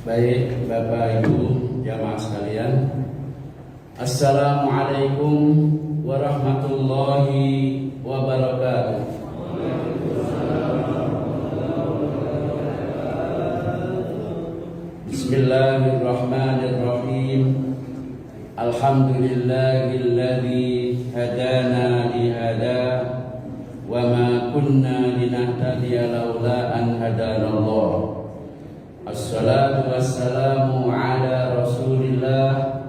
Baik Bapak Ibu jamaah sekalian, Assalamualaikum warahmatullahi wabarakatuh. Bismillahirrahmanirrahim. Alhamdulillahilladzi hadana li hada wa ma kunna linahtadiya laula an hadanallah. Assalatu wassalamu ala Rasulillah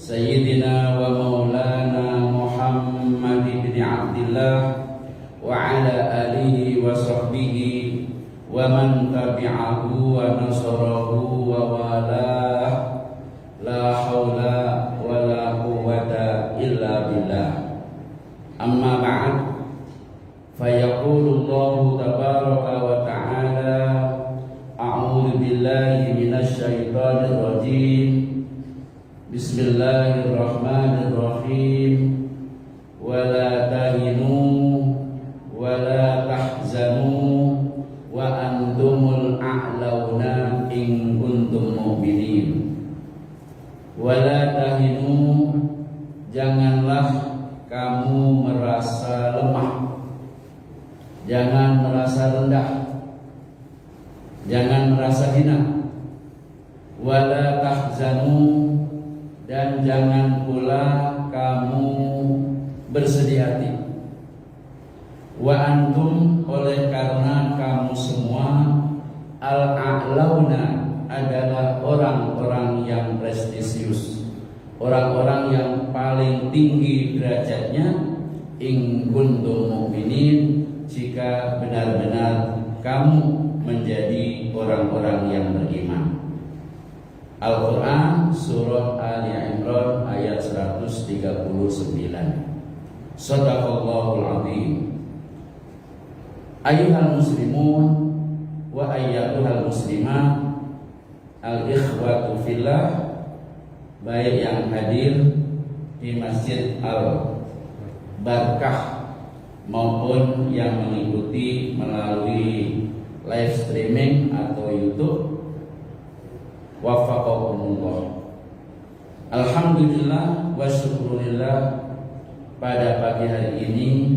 Sayyidina wa maulana Muhammad ibn Abdillah wa ala alihi wa sahbihi wa man tabi'ahu wa nasarahu wa walah. La haula wa la quwwata illa billah. Amma ba'd, fayaqulu Allahu tabaraka wa ta'ala, a'udzu billahi minasy syaithanir rajim. Bismillahirrahmanirrahim. Wa la tahinu wa la tahzanu wa antumul a'launa in kuntum mu'minin. Wa la tahinu, janganlah kamu merasa lemah, jangan merasa rendah, jangan merasa hina. Wala tahzanu, dan jangan pula kamu bersedih hati. Wa antum, oleh karena kamu semua al-a'launa, adalah orang-orang yang prestisius, orang-orang yang paling tinggi derajatnya, in kuntum mu'minin, jika benar-benar kamu menjadi orang-orang yang beriman. Al-Quran Surah Ali Imran ayat 139. Shadaqallahul azim. Ayyuhal muslimun wa ayyatuhal muslimat, al-ikhwatu fillah, baik yang hadir di Masjid Al-Barkah maupun yang mengikuti melalui live streaming atau YouTube. Wafaqakumullah. Alhamdulillah wa syukurillah, pada pagi hari ini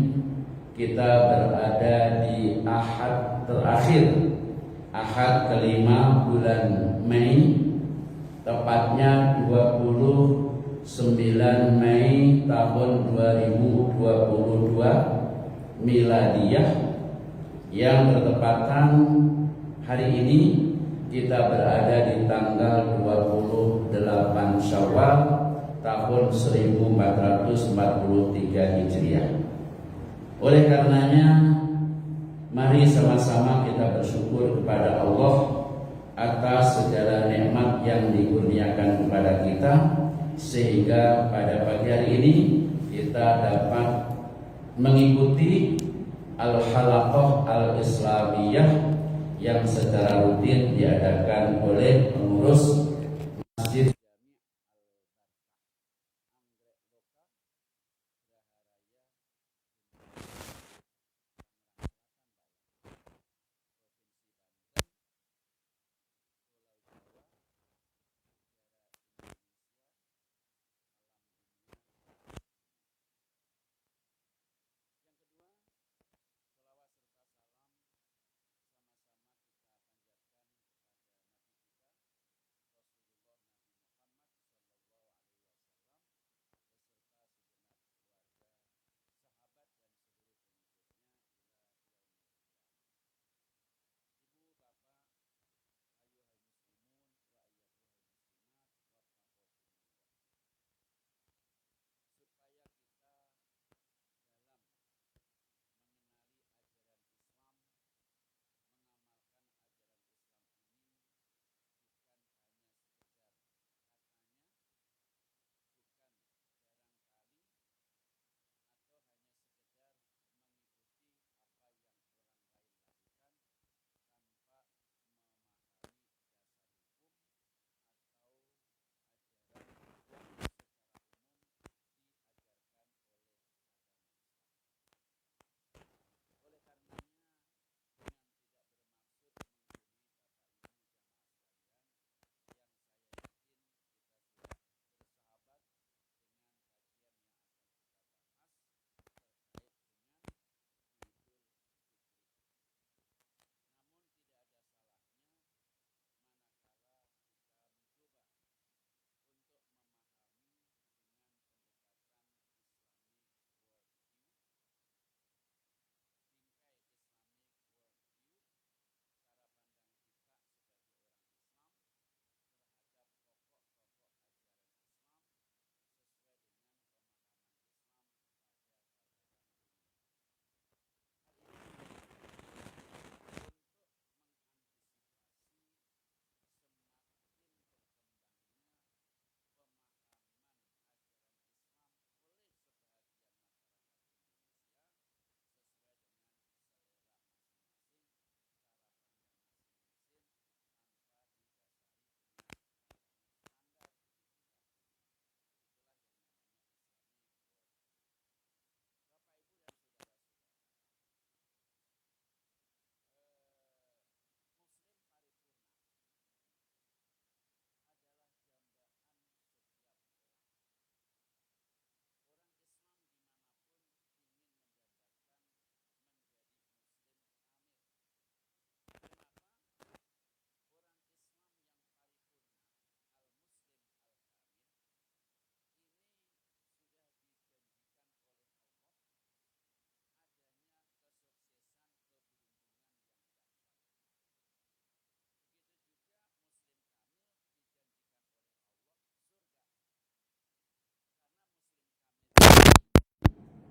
kita berada di Ahad terakhir, Ahad kelima bulan Mei, tepatnya 29 Mei tahun 2022 miladiyah, yang bertepatan hari ini kita berada di tanggal 28 Syawal tahun 1443 Hijriah. Oleh karenanya, mari sama-sama kita bersyukur kepada Allah atas segala nikmat yang dikurniakan kepada kita, sehingga pada pagi hari ini kita dapat mengikuti Al-Halaqah Al-Islamiyah yang secara rutin diadakan oleh pengurus Masjid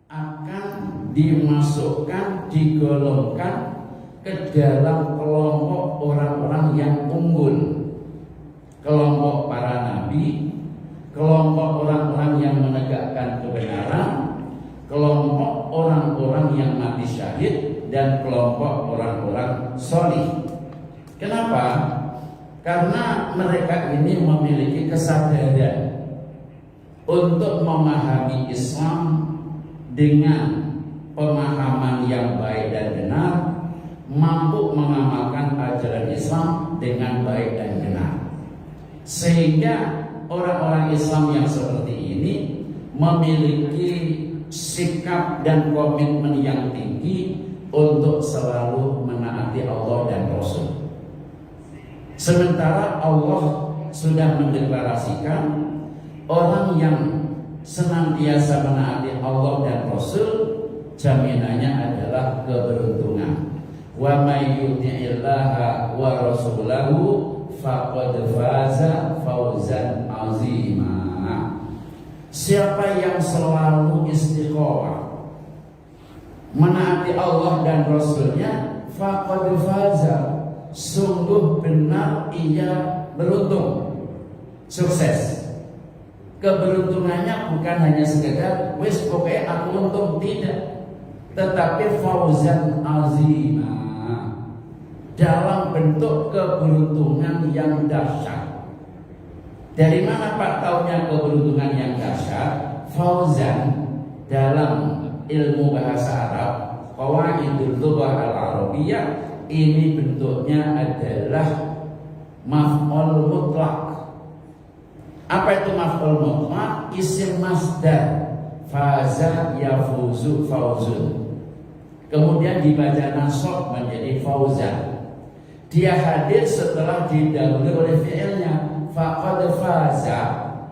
akan dimasukkan, digolongkan ke dalam kelompok orang-orang yang unggul, kelompok para nabi, kelompok orang-orang yang menegakkan kebenaran, kelompok orang-orang yang mati syahid, dan kelompok orang-orang solih. Kenapa? Karena mereka ini memiliki kesadaran untuk memahami Islam dengan pemahaman yang baik dan benar, mampu mengamalkan ajaran Islam dengan baik dan benar. Sehingga orang-orang Islam yang seperti ini memiliki sikap dan komitmen yang tinggi untuk selalu menaati Allah dan Rasul. Sementara Allah sudah mendeklarasikan orang yang senantiasa menaati Allah dan Rasul, jaminannya adalah keberuntungan. Wa may yuti'illaha wa rasulahu faqad faza fawzan azima. Siapa yang selalu istiqomah menaati Allah dan Rasulnya, faqad faza, sungguh benar ia beruntung, sukses. Keberuntungannya bukan hanya sekedar wis pokoknya aku untung, tidak, tetapi fauzan azima, dalam bentuk keberuntungan yang dahsyat. Dari mana Pak taunya keberuntungan yang dahsyat? Fauzan dalam ilmu bahasa Arab, qawaidul lughah al-arabiyyah, ini bentuknya adalah maf'ul mutlak. Apa itu maf'ul mutlak? Isim masdar, faza yafuzu fauzun, kemudian dibaca nasab menjadi fauzan. Dia hadir setelah didahului oleh fi'ilnya, faqad faza,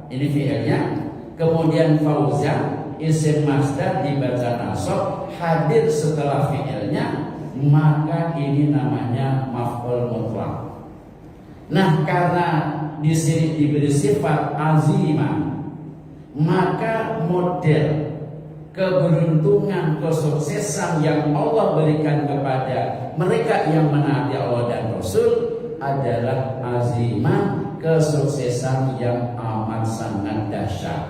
ini fi'ilnya, kemudian fauzan isim masdar dibaca nasab, hadir setelah fi'ilnya, maka ini namanya maf'ul mutlak. Nah, karena di sini diberi sifat azimah, maka model keberuntungan, kesuksesan yang Allah berikan kepada mereka yang menaati Allah dan Rasul adalah azimah, kesuksesan yang amat sangat dahsyat.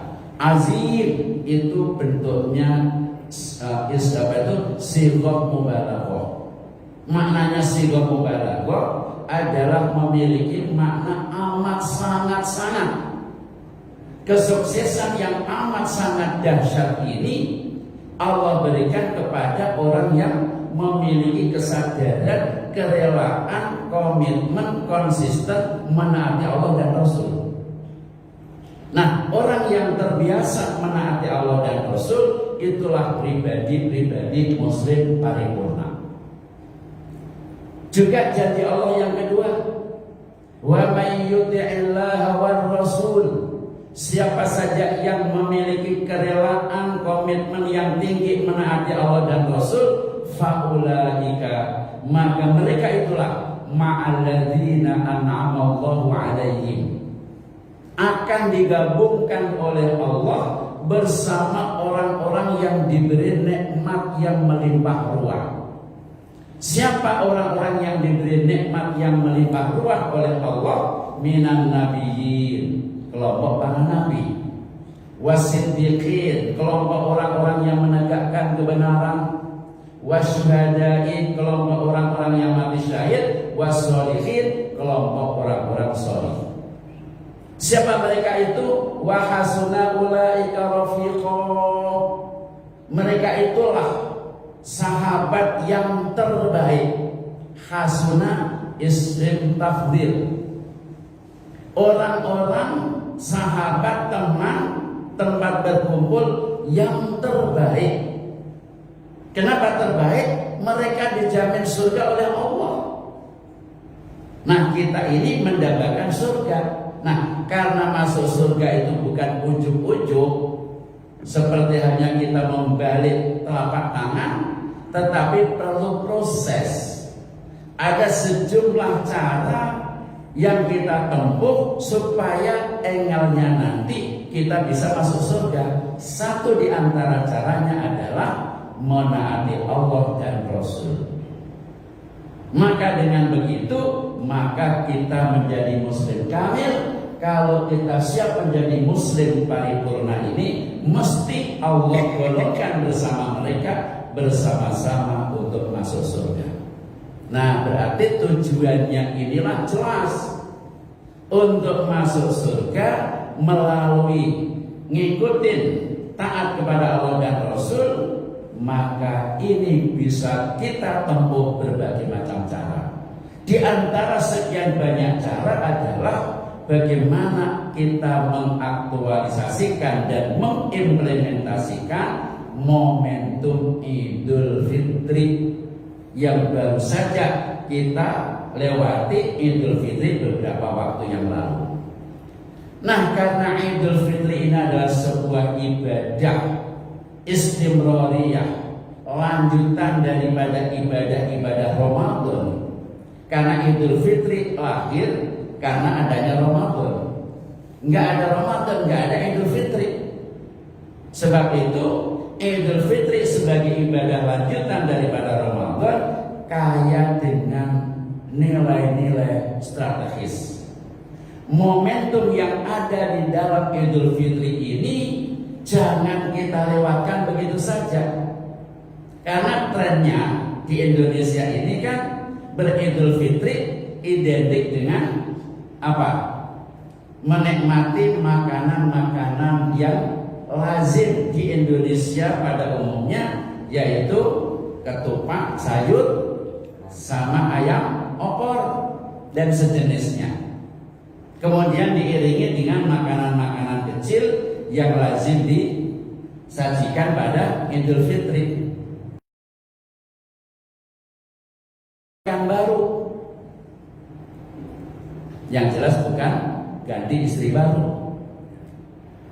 Azim itu bentuknya sighah mubalaghah. Maknanya sighah mubalaghah adalah memiliki makna amat sangat-sangat. Kesuksesan yang amat sangat dahsyat ini Allah berikan kepada orang yang memiliki kesadaran, kerelaan, komitmen, konsisten menaati Allah dan Rasul. Nah, orang yang terbiasa menaati Allah dan Rasul, itulah pribadi-pribadi muslim paripurna. Juga janji Allah yang kedua, wa may yuti'illaha war rasul, siapa saja yang memiliki kerelaan, komitmen yang tinggi menaati Allah dan Rasul, faulaika, maka mereka itulah ma'alladzina an'amallahu alaihim, akan digabungkan oleh Allah bersama orang-orang yang diberi nikmat yang melimpah ruah. Siapa orang-orang yang diberi nikmat yang melimpah ruah oleh Allah? Minan nabiyyin, kelompok para nabi, wasiddiqin, kelompok orang-orang yang menegakkan kebenaran, wasyuhadain, kelompok orang-orang yang mati syahid, wassolihin, kelompok orang-orang solih. Siapa mereka itu? Wa hasuna ulaika rafiqa, mereka itulah sahabat yang terbaik. Hasuna isim tafdil, orang-orang, sahabat, teman, tempat berkumpul yang terbaik. Kenapa terbaik? Mereka dijamin surga oleh Allah. Nah, kita ini mendapatkan surga. Nah, karena masuk surga itu bukan ujuk-ujuk, seperti hanya kita membalik telapak tangan, tetapi perlu proses. Ada sejumlah cara yang kita tempuh supaya engelnya nanti kita bisa masuk surga? Satu di antara caranya adalah menaati Allah dan Rasul. Maka dengan begitu, maka kita menjadi muslim kamil. Kalau kita siap menjadi muslim paripurna ini, mesti Allah golongkan bersama mereka, bersama-sama untuk masuk surga. Nah, berarti tujuannya inilah jelas. Untuk masuk surga melalui ngikutin taat kepada Allah dan Rasul, maka ini bisa kita tempuh berbagai macam cara. Di antara sekian banyak cara adalah bagaimana kita mengaktualisasikan dan mengimplementasikan momentum Idul Fitri yang baru saja kita lewati Idul Fitri beberapa waktu yang lalu. Nah, karena Idul Fitri ini adalah sebuah ibadah istimroriyah, lanjutan daripada ibadah-ibadah Ramadan. Karena Idul Fitri lahir karena adanya Ramadan. Nggak ada Ramadan, nggak ada Idul Fitri. Sebab itu Idul Fitri sebagai ibadah lanjutan daripada Ramadan kaya dengan nilai-nilai strategis. Momentum yang ada di dalam Idul Fitri ini jangan kita lewatkan begitu saja. Karena trennya di Indonesia ini kan beridul Fitri identik dengan apa? Menikmati makanan-makanan yang lazim di Indonesia pada umumnya, yaitu ketupat, sayur, sama ayam opor dan sejenisnya. Kemudian diiringi dengan makanan-makanan kecil yang lazim disajikan pada Idul Fitri. Yang baru, yang jelas bukan ganti istri baru.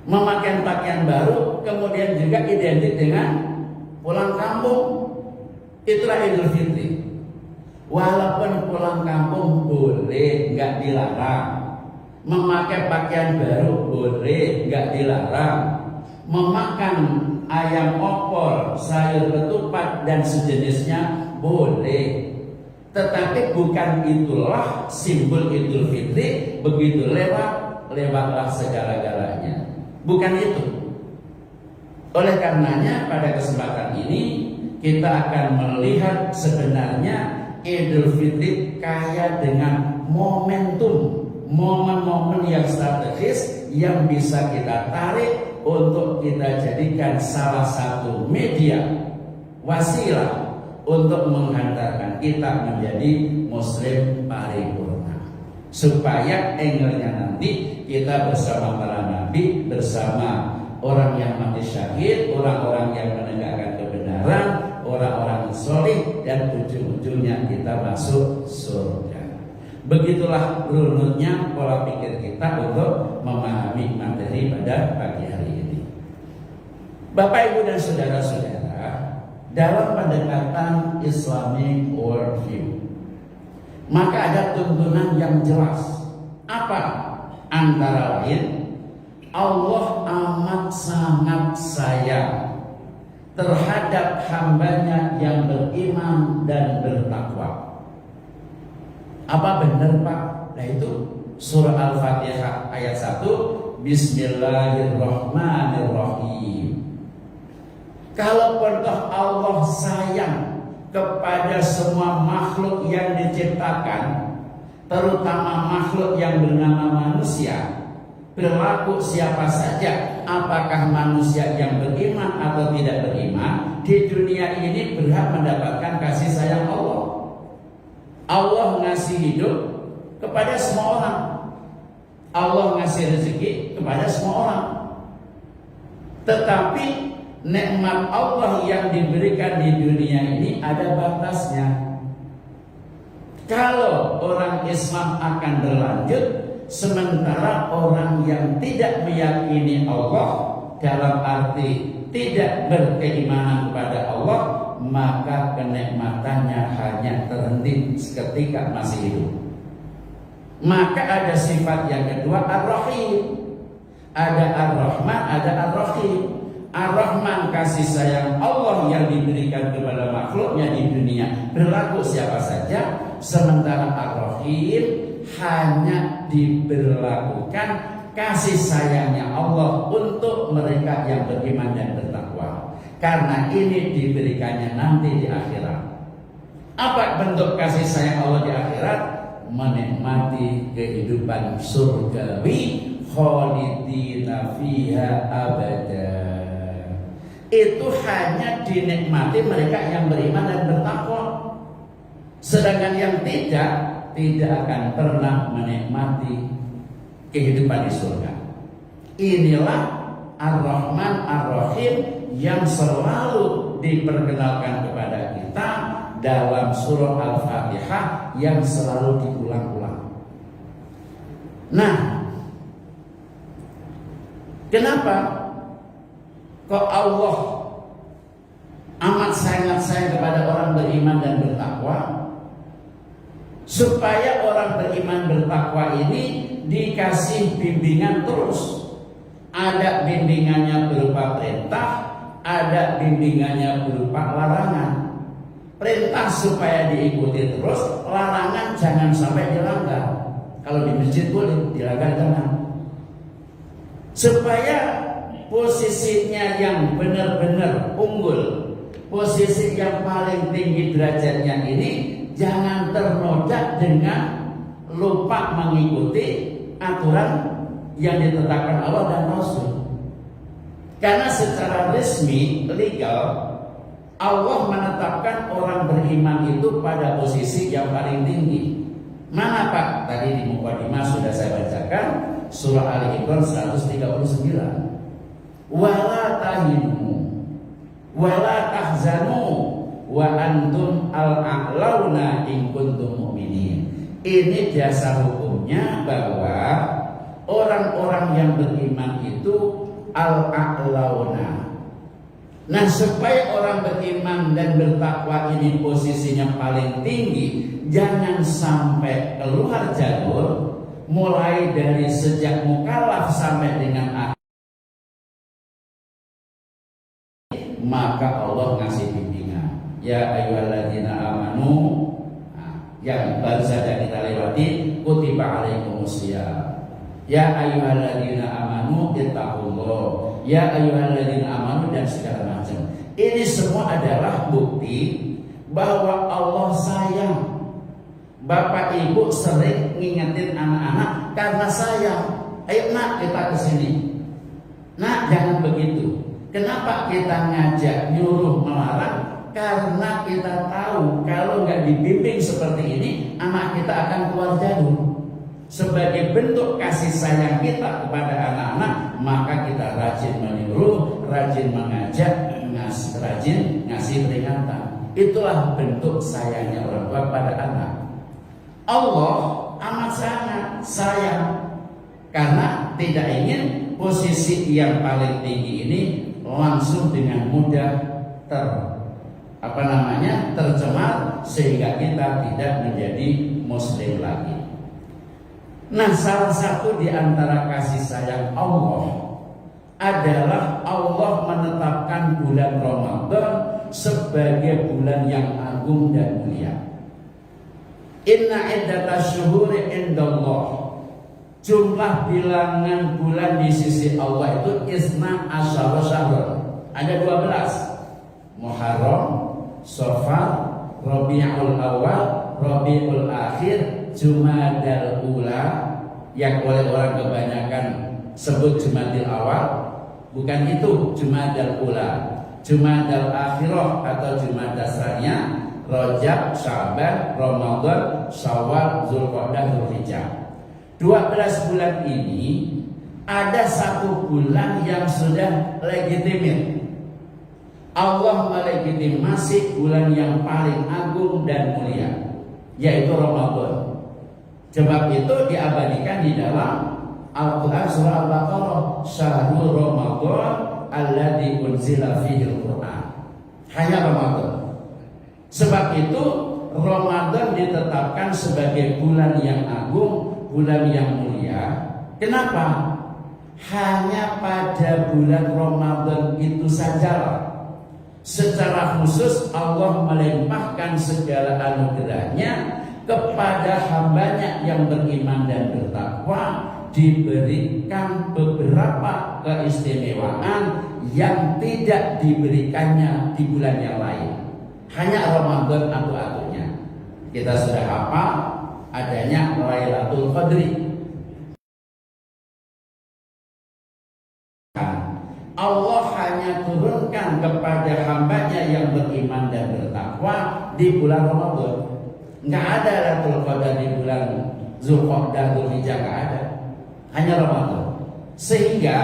Memakai pakaian baru kemudian juga identik dengan pulang kampung. Itulah Idul Fitri. Walaupun pulang kampung boleh, nggak dilarang. Memakai pakaian baru boleh, nggak dilarang. Memakan ayam opor, sayur ketupat dan sejenisnya boleh. Tetapi bukan itulah simbol Idul Fitri. Begitu lewatlah segala-galanya. Bukan itu. Oleh karenanya pada kesempatan ini kita akan melihat sebenarnya Idul Fitri kaya dengan momentum, momen-momen yang strategis yang bisa kita tarik untuk kita jadikan salah satu media wasilah untuk menghantarkan kita menjadi muslim paripurna, supaya angle-nya nanti kita bersama para nabi, bersama orang yang mati syahid, orang-orang yang menegakkan kebenaran, orang-orang solih, dan ujung-ujungnya kita masuk surga. Begitulah runutnya pola pikir kita untuk memahami materi pada pagi hari ini. Bapak, Ibu, dan saudara-saudara, dalam pendekatan Islamic worldview, maka ada tuntunan yang jelas. Apa? Antara lain, Allah amat sangat sayang terhadap hambanya yang beriman dan bertakwa. Apa benar, Pak? Nah itu surah Al-Fatihah ayat 1, Bismillahirrahmanirrahim. Kalau pernah Allah sayang kepada semua makhluk yang diciptakan, terutama makhluk yang bernama manusia, berlaku siapa saja, apakah manusia yang beriman atau tidak beriman, di dunia ini berhak mendapatkan kasih sayang Allah. Allah ngasih hidup kepada semua orang, Allah ngasih rezeki kepada semua orang. Tetapi nikmat Allah yang diberikan di dunia ini ada batasnya. Kalau orang Islam akan berlanjut, sementara orang yang tidak meyakini Allah, dalam arti tidak berkeimanan kepada Allah, maka kenikmatannya hanya terhenti seketika masih hidup. Maka ada sifat yang kedua, Ar-Rahim. Ada Ar-Rahman, ada Ar-Rahim. Ar-Rahman kasih sayang Allah yang diberikan kepada makhluknya di dunia berlaku siapa saja. Sementara Ar-Rahim hanya diberlakukan kasih sayangnya Allah untuk mereka yang beriman dan bertakwa. Karena ini diberikannya nanti di akhirat. Apa bentuk kasih sayang Allah di akhirat? Menikmati kehidupan surgawi, khalidina fiha abada. Itu hanya dinikmati mereka yang beriman dan bertakwa. Sedangkan yang tidak akan pernah menikmati kehidupan di surga. Inilah Ar-Rahman Ar-Rahim yang selalu diperkenalkan kepada kita dalam surah Al-Fatihah yang selalu diulang-ulang. Nah, kenapa kok Allah amat sangat sayang kepada orang beriman dan bertakwa? Supaya orang beriman bertakwa ini dikasih bimbingan terus. Ada bimbingannya berupa perintah, ada bimbingannya berupa larangan. Perintah supaya diikuti terus, larangan jangan sampai dilanggar. Kalau di masjid boleh, dilanggar jangan. Supaya posisinya yang benar-benar unggul, posisi yang paling tinggi derajatnya ini jangan ternoda dengan lupa mengikuti aturan yang ditetapkan Allah dan Rasul. Karena secara resmi, legal, Allah menetapkan orang beriman itu pada posisi yang paling tinggi. Mana Pak? Tadi di Muqaddimah sudah saya bacakan surah Ali Imran 139. Wala tahinu wala tahzanu wa antum al-a'launa in kuntum mu'minin. Ini dasar hukumnya bahwa orang-orang yang beriman itu al-a'launa. Nah, supaya orang beriman dan bertakwa ini posisinya paling tinggi, jangan sampai keluar jalur, mulai dari sejak mukallaf sampai dengan akhir. Maka Allah ngasih bimbingan. Ya ayyuhalladzina amanu, yang baru saja kita lewati, kutiba alaikumusiyam. Ya ayyuhalladzina amanu ittaqullah. Ya ayyuhalladzina amanu dan segala macam. Ini semua adalah bukti bahwa Allah sayang. Bapak ibu sering ngingetin anak-anak karena sayang. Ayo nak, kita ke sini. Nak, jangan begitu. Kenapa kita ngajak, nyuruh, melarang? Karena kita tahu kalau nggak dibimbing seperti ini, anak kita akan keluar jalur. Sebagai bentuk kasih sayang kita kepada anak-anak, maka kita rajin menyuruh, rajin mengajak, rajin ngasih peringatan. Itulah bentuk sayangnya orang tua pada anak. Allah amat sangat sayang karena tidak ingin posisi yang paling tinggi ini langsung dengan mudah tercemar sehingga kita tidak menjadi muslim lagi. Nah, salah satu di antara kasih sayang Allah adalah Allah menetapkan bulan Ramadan sebagai bulan yang agung dan mulia. Inna iddatasyuhuri indallah, jumlah bilangan bulan di sisi Allah itu isna asyara syahrun. Ada 12. Muharram, Safar, Rabiul Awal, Rabiul Akhir, Jumadal Ula, yang oleh orang kebanyakan sebut Jumadil Awal. Bukan itu Jumadal Ula, Jumadal Akhirah atau Jumadal Tsaniyah, Rajab, Sya'ban, Ramadan, Syawal, Zulqa'dah, Dzulhijjah. 12 bulan ini ada satu bulan yang sudah legitimit. Allah melegitimasi bulan yang paling agung dan mulia, yaitu Ramadan. Sebab itu diabadikan di dalam Al-Quran surah Al-Baqarah, Syahrul Ramadan alladzi unzila fihil Quran. Hanya Ramadan. Sebab itu Ramadan ditetapkan sebagai bulan yang agung, bulan yang mulia. Kenapa? hanya pada bulan Ramadan itu saja. Secara khusus Allah melimpahkan segala anugerahnya kepada hambanya yang beriman dan bertakwa, diberikan beberapa keistimewaan yang tidak diberikannya di bulan yang lain. Hanya Ramadan atu-atunya. Kita sudah hafal adanya Lailatul Qadri. Allah hanya turunkan kepada hambanya yang beriman dan bertakwa di bulan Ramadan. Nggak ada Lailatul Qadar di bulan Zulqa'dah, Dzulhijjah, nggak ada. Hanya Ramadan. Sehingga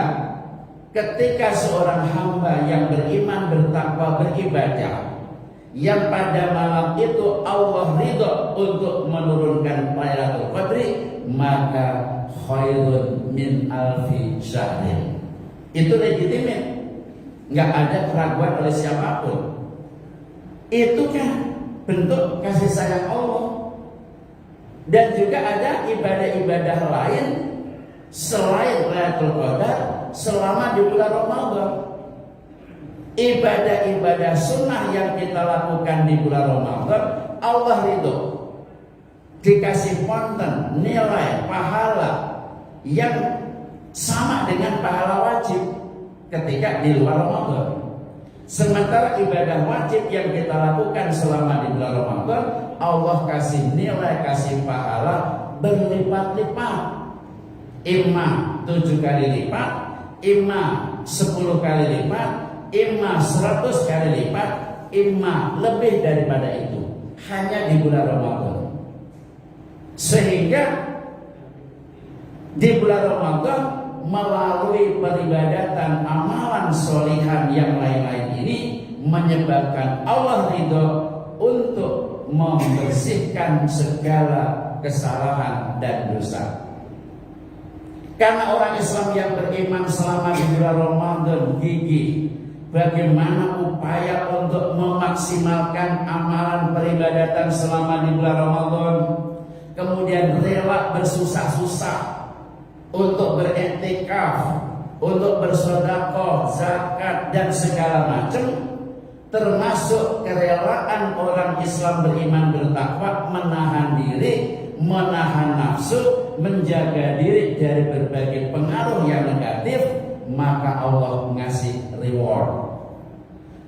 ketika seorang hamba yang beriman bertakwa beribadah, yang pada malam itu Allah ridho untuk menurunkan Lailatul Qadri, maka khairun min alfi syahrin. Itu legitimate, nggak ada keraguan oleh siapapun. Itu kan bentuk kasih sayang Allah. Dan juga ada ibadah-ibadah lain selain Lailatul Qadar selama di bulan Ramadan. Ibadah-ibadah sunnah yang kita lakukan di bulan Ramadan, Allah ridho, dikasih konten nilai pahala yang sama dengan pahala wajib ketika di luar Ramadan. Sementara ibadah wajib yang kita lakukan selama di bulan Ramadan, Allah kasih nilai, kasih pahala berlipat-lipat. Imma 7 kali lipat, imma 10 kali lipat, imma 100 kali lipat, imma lebih daripada itu. Hanya di bulan Ramadan. Sehingga di bulan Ramadan melalui peribadatan amalan solihan yang lain-lain ini menyebabkan Allah ridho untuk membersihkan segala kesalahan dan dosa. Karena orang Islam yang beriman selama di bulan Ramadan gigih bagaimana upaya untuk memaksimalkan amalan peribadatan selama di bulan Ramadan, kemudian rela bersusah-susah untuk beriktikaf, untuk bersedekah, zakat dan segala macam, termasuk kerelaan orang Islam beriman bertakwa menahan diri, menahan nafsu, menjaga diri dari berbagai pengaruh yang negatif, maka Allah ngasih reward.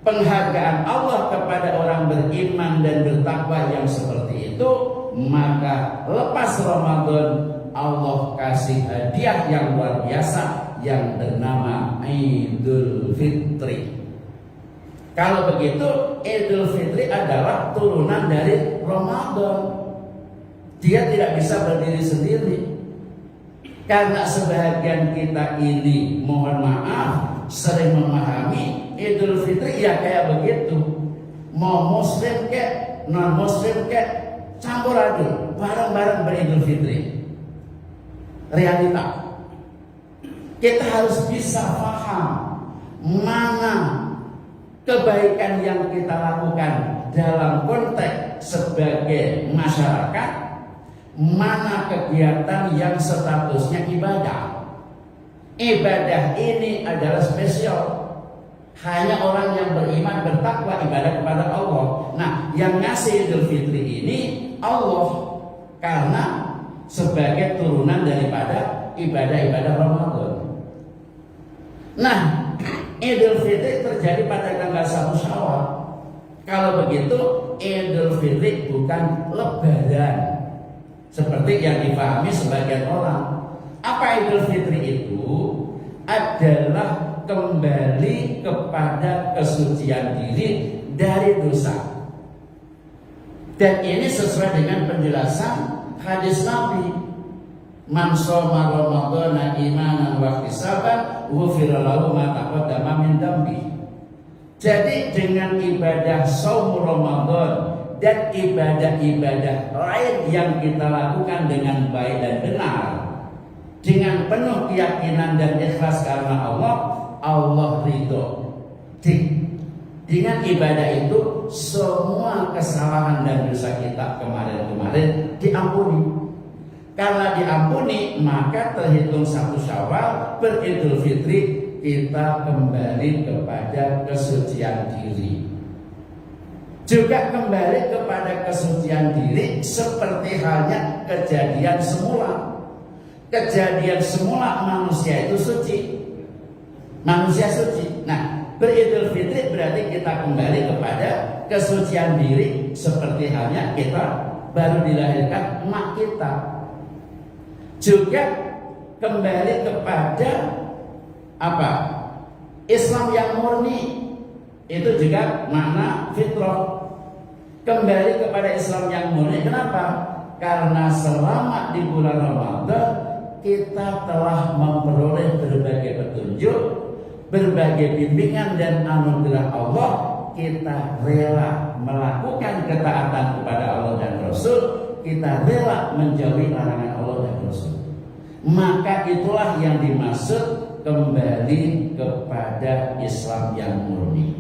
Penghargaan Allah kepada orang beriman dan bertakwa yang seperti itu, maka lepas Ramadan Allah kasih hadiah yang luar biasa yang bernama Idul Fitri. Kalau begitu, Idul Fitri adalah turunan dari Ramadan. Dia tidak bisa berdiri sendiri. Karena sebagian kita ini, mohon maaf, sering memahami Idul Fitri ya kayak begitu. Mau muslim kek, non muslim kek, campur aduk, bareng-bareng beridul Fitri. Realita kita harus bisa paham mana kebaikan yang kita lakukan dalam konteks sebagai masyarakat, mana kegiatan yang statusnya ibadah. Ibadah ini adalah spesial, hanya orang yang beriman bertakwa ibadah kepada Allah. Nah, yang ngasih Idul Fitri ini Allah, karena sebagai turunan daripada ibadah-ibadah Ramadan. Nah, Idul Fitri terjadi pada tanggal 1 Syawal. Kalau begitu, Idul Fitri bukan Lebaran seperti yang dipahami sebagian orang. Apa Idul Fitri itu? Adalah kembali kepada kesucian diri dari dosa. Dan ini sesuai dengan penjelasan hadis Nabi, man shoma ramadhana imanan wa ihtisaban ghufira lahu ma taqaddama min dambi. Jadi dengan ibadah shaum Ramadan dan ibadah-ibadah lain yang kita lakukan dengan baik dan benar, dengan penuh keyakinan dan ikhlas karena Allah, Allah ridho. Dengan ibadah itu semua kesalahan dan dosa kita kemarin-kemarin diampuni. Karena diampuni, maka terhitung 1 Syawal beridul fitri kita kembali kepada kesucian diri. Juga kembali kepada kesucian diri seperti halnya kejadian semula. Kejadian semula manusia itu suci. Manusia suci. Nah, beridul fitri berarti kita kembali kepada kesucian diri seperti halnya kita baru dilahirkan emak kita. Juga kembali kepada apa? Islam yang murni. Itu juga makna fitrah. Kembali kepada Islam yang murni. Kenapa? Karena selama di bulan Ramadan kita telah memperoleh berbagai petunjuk, berbagai bimbingan dan anugerah Allah. Kita rela melakukan ketaatan kepada Allah dan Rasul. Kita rela menjauhi larangan Allah dan Rasul. Maka itulah yang dimaksud kembali kepada Islam yang murni.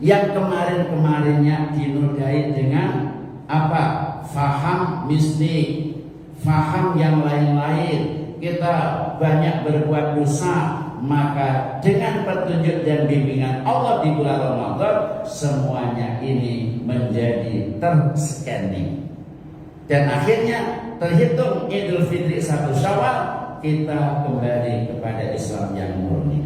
Yang kemarin-kemarinnya dinodai dengan apa? Faham mistik, faham yang lain-lain. Kita banyak berbuat dosa, maka dengan petunjuk dan bimbingan Allah di bulan Ramadan, semuanya ini menjadi terscanning. Dan akhirnya terhitung Idul Fitri 1 Syawal, kita kembali kepada Islam yang murni.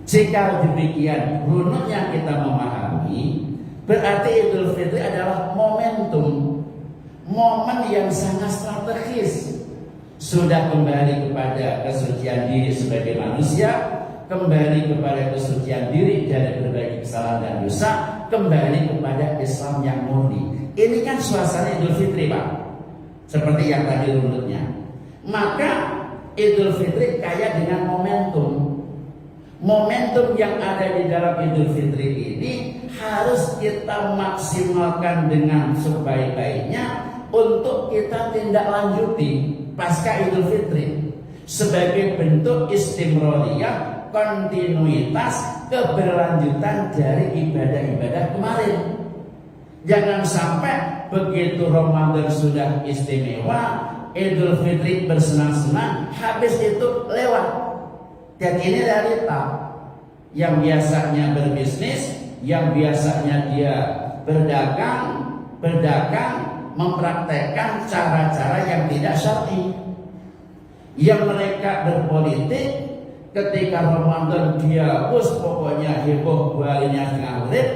Jika demikian runutnya kita memahami, berarti Idul Fitri adalah momentum, momen yang sangat strategis. Sudah kembali kepada kesucian diri sebagai manusia, kembali kepada kesucian diri dari berbagai kesalahan dan dosa, kembali kepada Islam yang murni. Ini kan suasana Idul Fitri, Pak. Seperti yang tadi runutnya. Maka Idul Fitri kaya dengan momentum. Momentum yang ada di dalam Idul Fitri ini harus kita maksimalkan dengan sebaik-baiknya untuk kita tindak lanjuti pasca Idul Fitri sebagai bentuk istimroriyah, kontinuitas, keberlanjutan dari ibadah-ibadah kemarin. Jangan sampai begitu Ramadan sudah istimewa, Idul Fitri bersenang-senang, habis itu lewat. Dan ini realita. Yang biasanya berbisnis, yang biasanya dia berdagang, mempraktekkan cara-cara yang tidak syar'i. Yang mereka berpolitik, ketika Ramadan dia pokoknya heboh balinya setengah urip,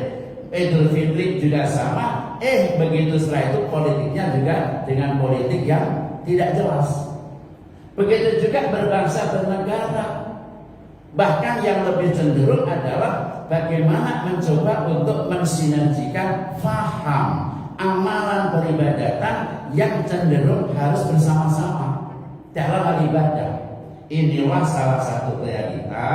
Idul Fitri juga sama. Begitu setelah itu politiknya juga dengan politik yang tidak jelas. Begitu juga berbangsa bernegara. Bahkan yang lebih cenderung adalah bagaimana mencoba untuk mensinergikan faham amalan peribadatan yang cenderung harus bersama-sama dalam hal ibadah. Inilah salah satu realita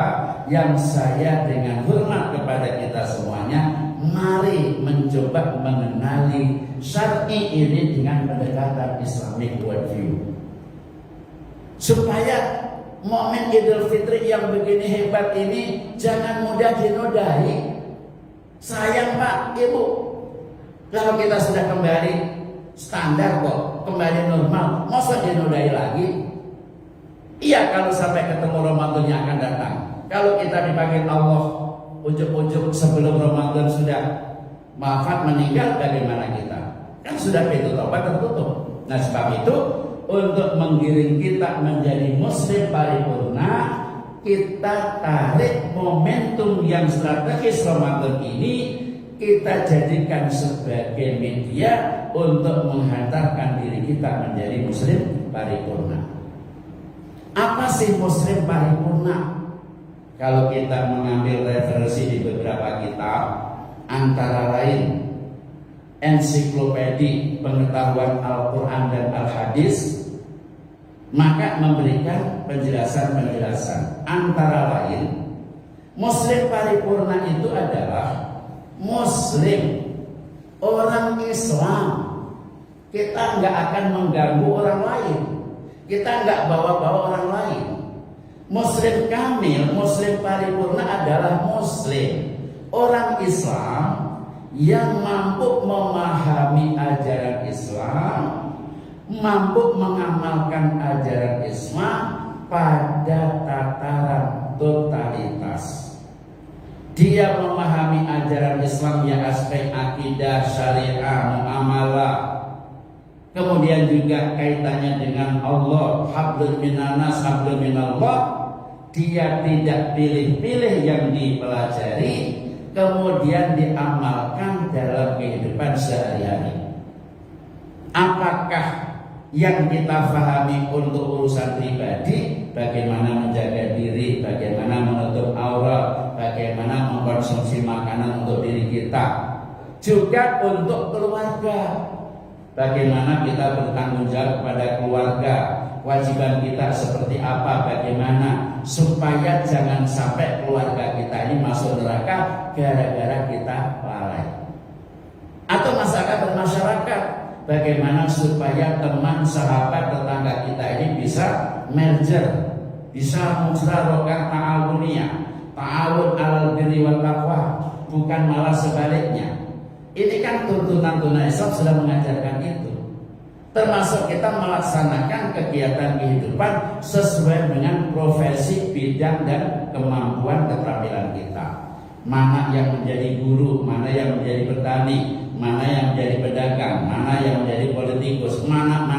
yang saya dengan hormat kepada kita semuanya, mari mencoba mengenali syar'i ini dengan pendekatan Islamic worldview, supaya momen Idul Fitri yang begini hebat ini jangan mudah dinodai. Sayang Pak, Ibu, kalau kita sudah kembali standar kok, kembali normal, masa dinodai lagi? Iya, kalau sampai ketemu Ramadan yang akan datang. Kalau kita dipanggil Allah ujuk-ujuk sebelum Ramadan sudah wafat meninggal, bagaimana kita? Kan sudah pintu taubat tertutup. Nah, sebab itu untuk menggiring kita menjadi muslim paripurna, kita tarik momentum yang strategis Ramadan ini, kita jadikan sebagai media untuk menghantarkan diri kita menjadi muslim paripurna. Apa sih muslim paripurna? Kalau kita mengambil referensi di beberapa kitab, antara lain Ensiklopedi Pengetahuan Al-Quran dan Al-Hadis, maka memberikan penjelasan-penjelasan. Antara lain, muslim paripurna itu adalah muslim, orang Islam. Kita nggak akan mengganggu orang lain, kita nggak bawa-bawa orang lain. Muslim kamil, muslim paripurna adalah muslim, orang Islam yang mampu memahami ajaran Islam, mampu mengamalkan ajaran Islam pada tataran totalitas. Dia memahami ajaran Islam yang aspek akidah, syariah, muamalah, kemudian juga kaitannya dengan Allah, hablum minanas, hablum minallah. Dia tidak pilih-pilih yang dipelajari, kemudian diamalkan dalam kehidupan sehari-hari. Apakah yang kita pahami untuk urusan pribadi, bagaimana menjaga diri, bagaimana menutup aurat, bagaimana mengkonsumsi makanan untuk diri kita, juga untuk keluarga, bagaimana kita bertanggung jawab kepada keluarga, kewajiban kita seperti apa, bagaimana supaya jangan sampai keluarga kita ini masuk neraka gara-gara kita lalai. Atau masyarakat bermasyarakat, bagaimana supaya teman, sahabat, tetangga kita ini bisa merger, bisa musyarakah ta'awuniyah, ta'awun alal birri wal taqwa, bukan malah sebaliknya. Ini kan tuntunan Islam sudah mengajarkan itu. Termasuk kita melaksanakan kegiatan kehidupan sesuai dengan profesi, bidang, dan kemampuan keterampilan kita. Mana yang menjadi guru, mana yang menjadi petani, mana yang menjadi pedagang, mana yang menjadi politikus, mana.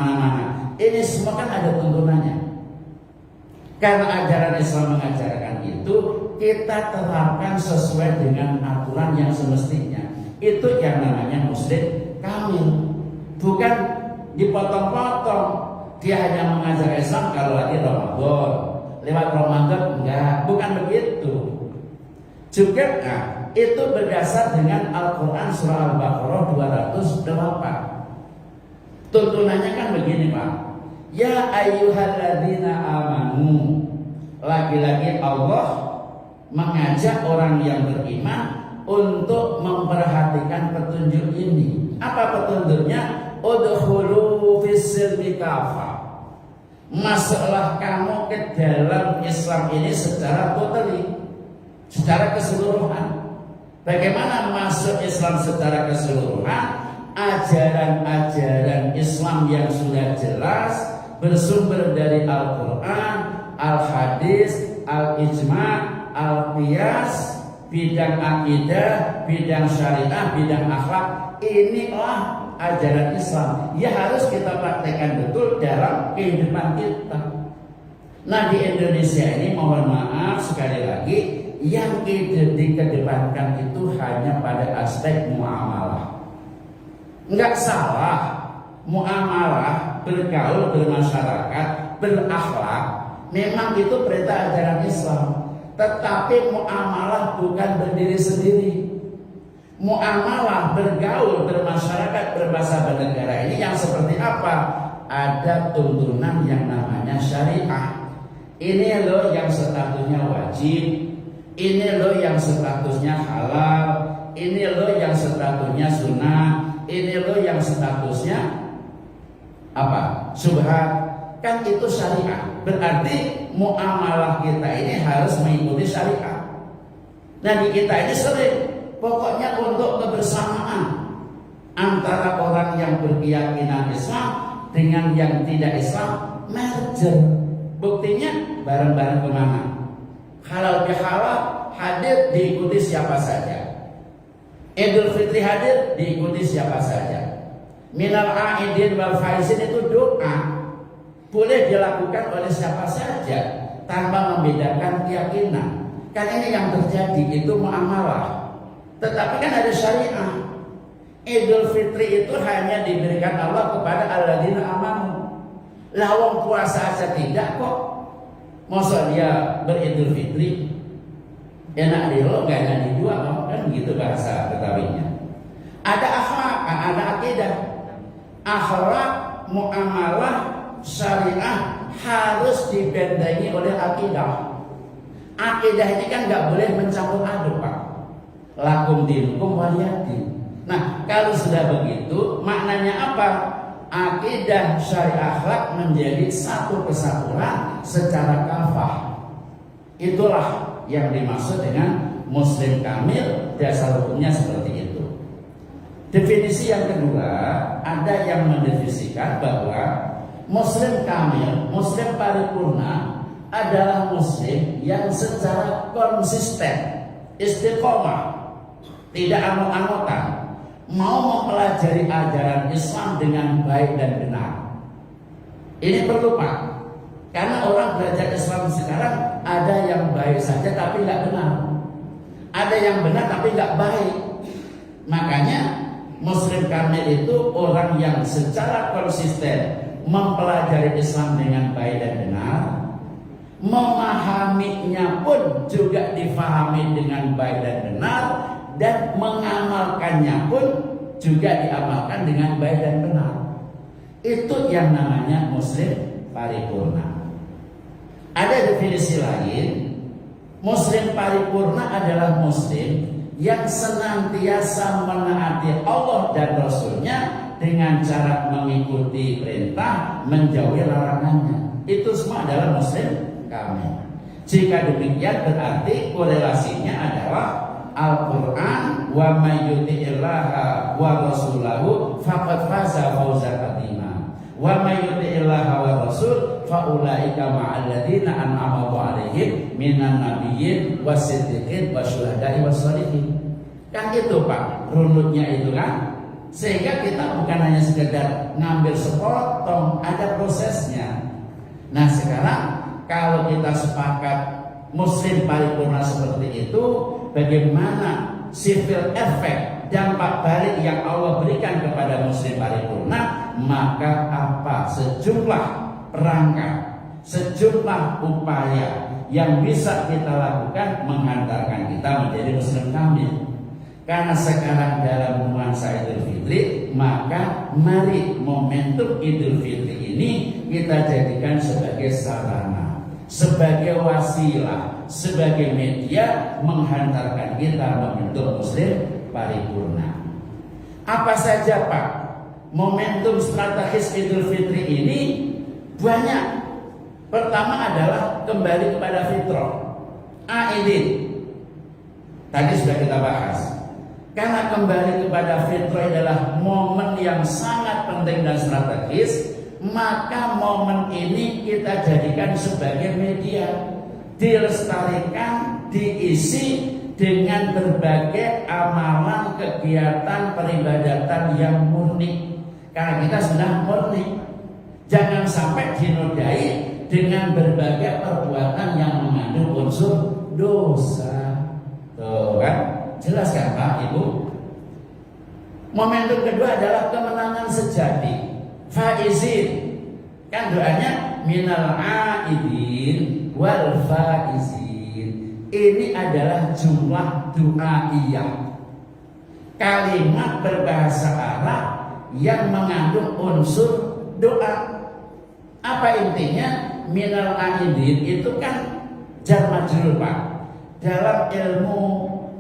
Ini semua kan ada tuntunannya. Karena ajaran Islam mengajarkan itu, kita terapkan sesuai dengan aturan yang semestinya. Itu yang namanya muslim kamil. Bukan dipotong-potong. Dia hanya mengajar Islam kalau lagi Ramadan. Lewat Ramadan enggak, bukan begitu. Juga itu berdasar dengan Al-Quran surah Al-Baqarah 208. Tuntunannya kan begini, Pak. Ya ayyuhalladzina amanu. Lagi-lagi Allah mengajak orang yang beriman untuk memperhatikan petunjuk ini. Apa petunjuknya? Udkhulu fis-silmi kafah. Masuklah kamu ke dalam Islam ini secara totali, secara keseluruhan. Bagaimana masuk Islam secara keseluruhan? Ajaran-ajaran Islam yang sudah jelas bersumber dari Al-Quran, Al-Hadis, Al-Ijma', Al-Qiyas, bidang akidah, bidang syariah, bidang akhlak. Inilah ajaran Islam. Ya harus kita praktekkan betul dalam kehidupan kita. Nah, di Indonesia ini mohon maaf sekali lagi, yang dikedepankan itu hanya pada aspek muamalah. Enggak salah muamalah, bergaul, bermasyarakat, berakhlak, memang itu perintah ajaran Islam. Tetapi muamalah bukan berdiri sendiri. Muamalah, bergaul, bermasyarakat, berbahasa bernegara ini yang seperti apa? Ada tuntunan yang namanya syariah. Ini loh yang statusnya wajib, ini loh yang statusnya halal, ini loh yang statusnya sunnah, ini loh yang statusnya apa? Subhat. Kan itu syariah. Berarti muamalah kita ini harus mengikuti syariah. Nah, di kita ini sering, pokoknya untuk kebersamaan antara orang yang berkeyakinan Islam dengan yang tidak Islam merger. Buktinya bareng-bareng kemana? Halal bihalal hadir diikuti siapa saja. Idul Fitri hadir diikuti siapa saja. Minal aidin wal faizin itu doa, boleh dilakukan oleh siapa saja tanpa membedakan keyakinan. Kan ini yang terjadi itu muamalah. Tetapi kan ada syariah. Idul Fitri itu hanya diberikan Allah kepada alladzina amanu. Lah wong puasa aja tidak kok. Masa dia beridul fitri? Enak di lo, gak enak di dua, kan gitu bahasa Betawinya. Ada akhlak, ada akidah. Akhlak, muamalah, syariah harus dibentengi oleh akidah. Akidah ini kan gak boleh mencampur aduk, Pak. Lakum dinukum waliyadin. Nah, kalau sudah begitu, maknanya apa? Akidah, syariah, akhlak menjadi satu kesatuan secara kafah. Itulah yang dimaksud dengan muslim kamil. Dasar hukumnya seperti itu. Definisi yang kedua, ada yang mendefinisikan bahwa Muslim kamil, Muslim paripurna adalah Muslim yang secara konsisten, istiqomah, tidak anut-anutan, mau mempelajari ajaran Islam dengan baik dan benar. Ini perlu Pak, karena orang belajar Islam sekarang ada yang baik saja tapi nggak benar, ada yang benar tapi nggak baik. Makanya Muslim kamil itu orang yang secara konsisten mempelajari Islam dengan baik dan benar, memahaminya pun juga difahami dengan baik dan benar, dan mengamalkannya pun juga diamalkan dengan baik dan benar. Itu yang namanya Muslim paripurna. Ada definisi lain, Muslim paripurna adalah Muslim yang senantiasa menaati Allah dan Rasulnya dengan cara mengikuti perintah, menjauhi larangannya. Itu semua adalah Muslim kamil. Jika demikian berarti korelasinya adalah Al-Quran, wa may yuti'illaha wa rasulahu faqad faza fawzan 'azima. Wa may yuti'illaha wa rasul fa ulaika ma'al ladzina an'ama Allahu 'alaihim minan nabiyyin wasiddiqin wasyuhada'i wassalihin. Kan itu Pak, runutnya itu kan. Sehingga kita bukan hanya sekedar ngambil sepotong, ada prosesnya. Nah sekarang kalau kita sepakat Muslim paripurna seperti itu, bagaimana civil effect, dampak balik yang Allah berikan kepada Muslim paripurna? Maka apa sejumlah perangkat, sejumlah upaya yang bisa kita lakukan menghantarkan kita menjadi Muslim kamil. Karena sekarang dalam nuansa Idul Fitri, maka mari momentum Idul Fitri ini kita jadikan sebagai sarana, sebagai wasilah, sebagai media menghantarkan kita membentuk Muslim paripurna. Apa saja Pak momentum strategis Idul Fitri ini? Banyak. Pertama adalah kembali kepada fitrah, Aidin. Tadi sudah kita bahas. Karena kembali kepada fitrah adalah momen yang sangat penting dan strategis, maka momen ini kita jadikan sebagai media, dilestarikan, diisi dengan berbagai amalan, kegiatan, peribadatan yang murni. Karena kita sudah murni, jangan sampai dinodai dengan berbagai perbuatan yang mengandung unsur dosa. Tuh kan? Jelas kan Pak Ibu? Momentum kedua adalah kemenangan sejati, faizin. Kan doanya minal aidin wal faizin. Ini adalah jumlah doaiyah, kalimat berbahasa Arab yang mengandung unsur doa. Apa intinya? Minal aidin itu kan jar majrur Pak. Dalam ilmu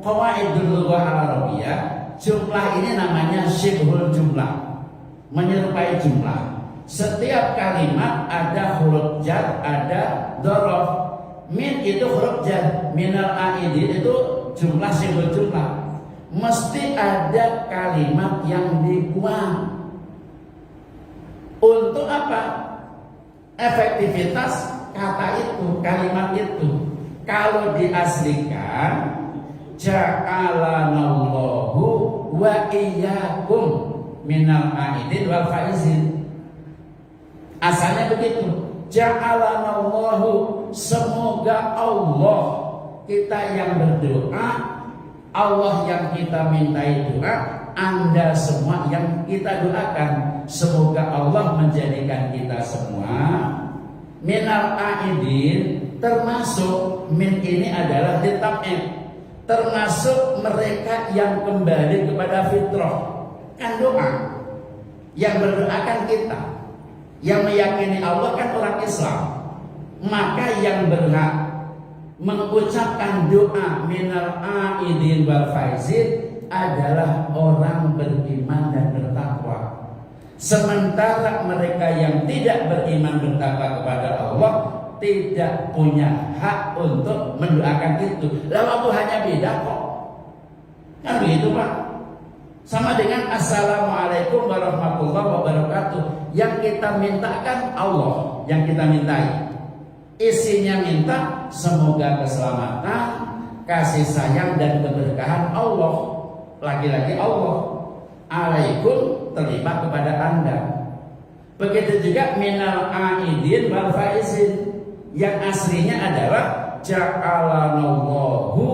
Qawaidul Lughah Al-Arabiyah, jumlah ini namanya syibhul jumlah, menyerupai jumlah. Setiap kalimat ada huruf jar, ada dzaraf. Min itu huruf jar, minal aidin itu jumlah syibhul jumlah. Mesti ada kalimat yang dibuang. Untuk apa? Efektivitas kata itu, kalimat itu. Kalau diaslikan, ja'alanallahu wa iyyakum minal aidin wal faizin. Asalnya begitu. Ja'alanallahu, semoga Allah, kita yang berdoa, Allah yang kita mintai doa, Anda semua yang kita doakan, semoga Allah menjadikan kita semua minal aidin, termasuk min ini adalah ditab'id, termasuk mereka yang kembali kepada fitrah. Kan doa yang berdoa kan kita, yang meyakini Allah kan orang Islam. Maka yang berhak mengucapkan doa minal aidin wal faizin adalah orang beriman dan bertakwa. Sementara mereka yang tidak beriman bertakwa kepada Allah tidak punya hak untuk mendoakan itu. Lalu hanya beda kok. Kan begitu Pak. Sama dengan Assalamualaikum warahmatullahi wabarakatuh. Yang kita mintakan Allah, yang kita mintai. Isinya minta semoga keselamatan, kasih sayang dan keberkahan Allah. Lagi-lagi Allah. Alaikum terlibat kepada Anda. Begitu juga minal aidin wal faizin. Yang aslinya adalah ja'alanallahu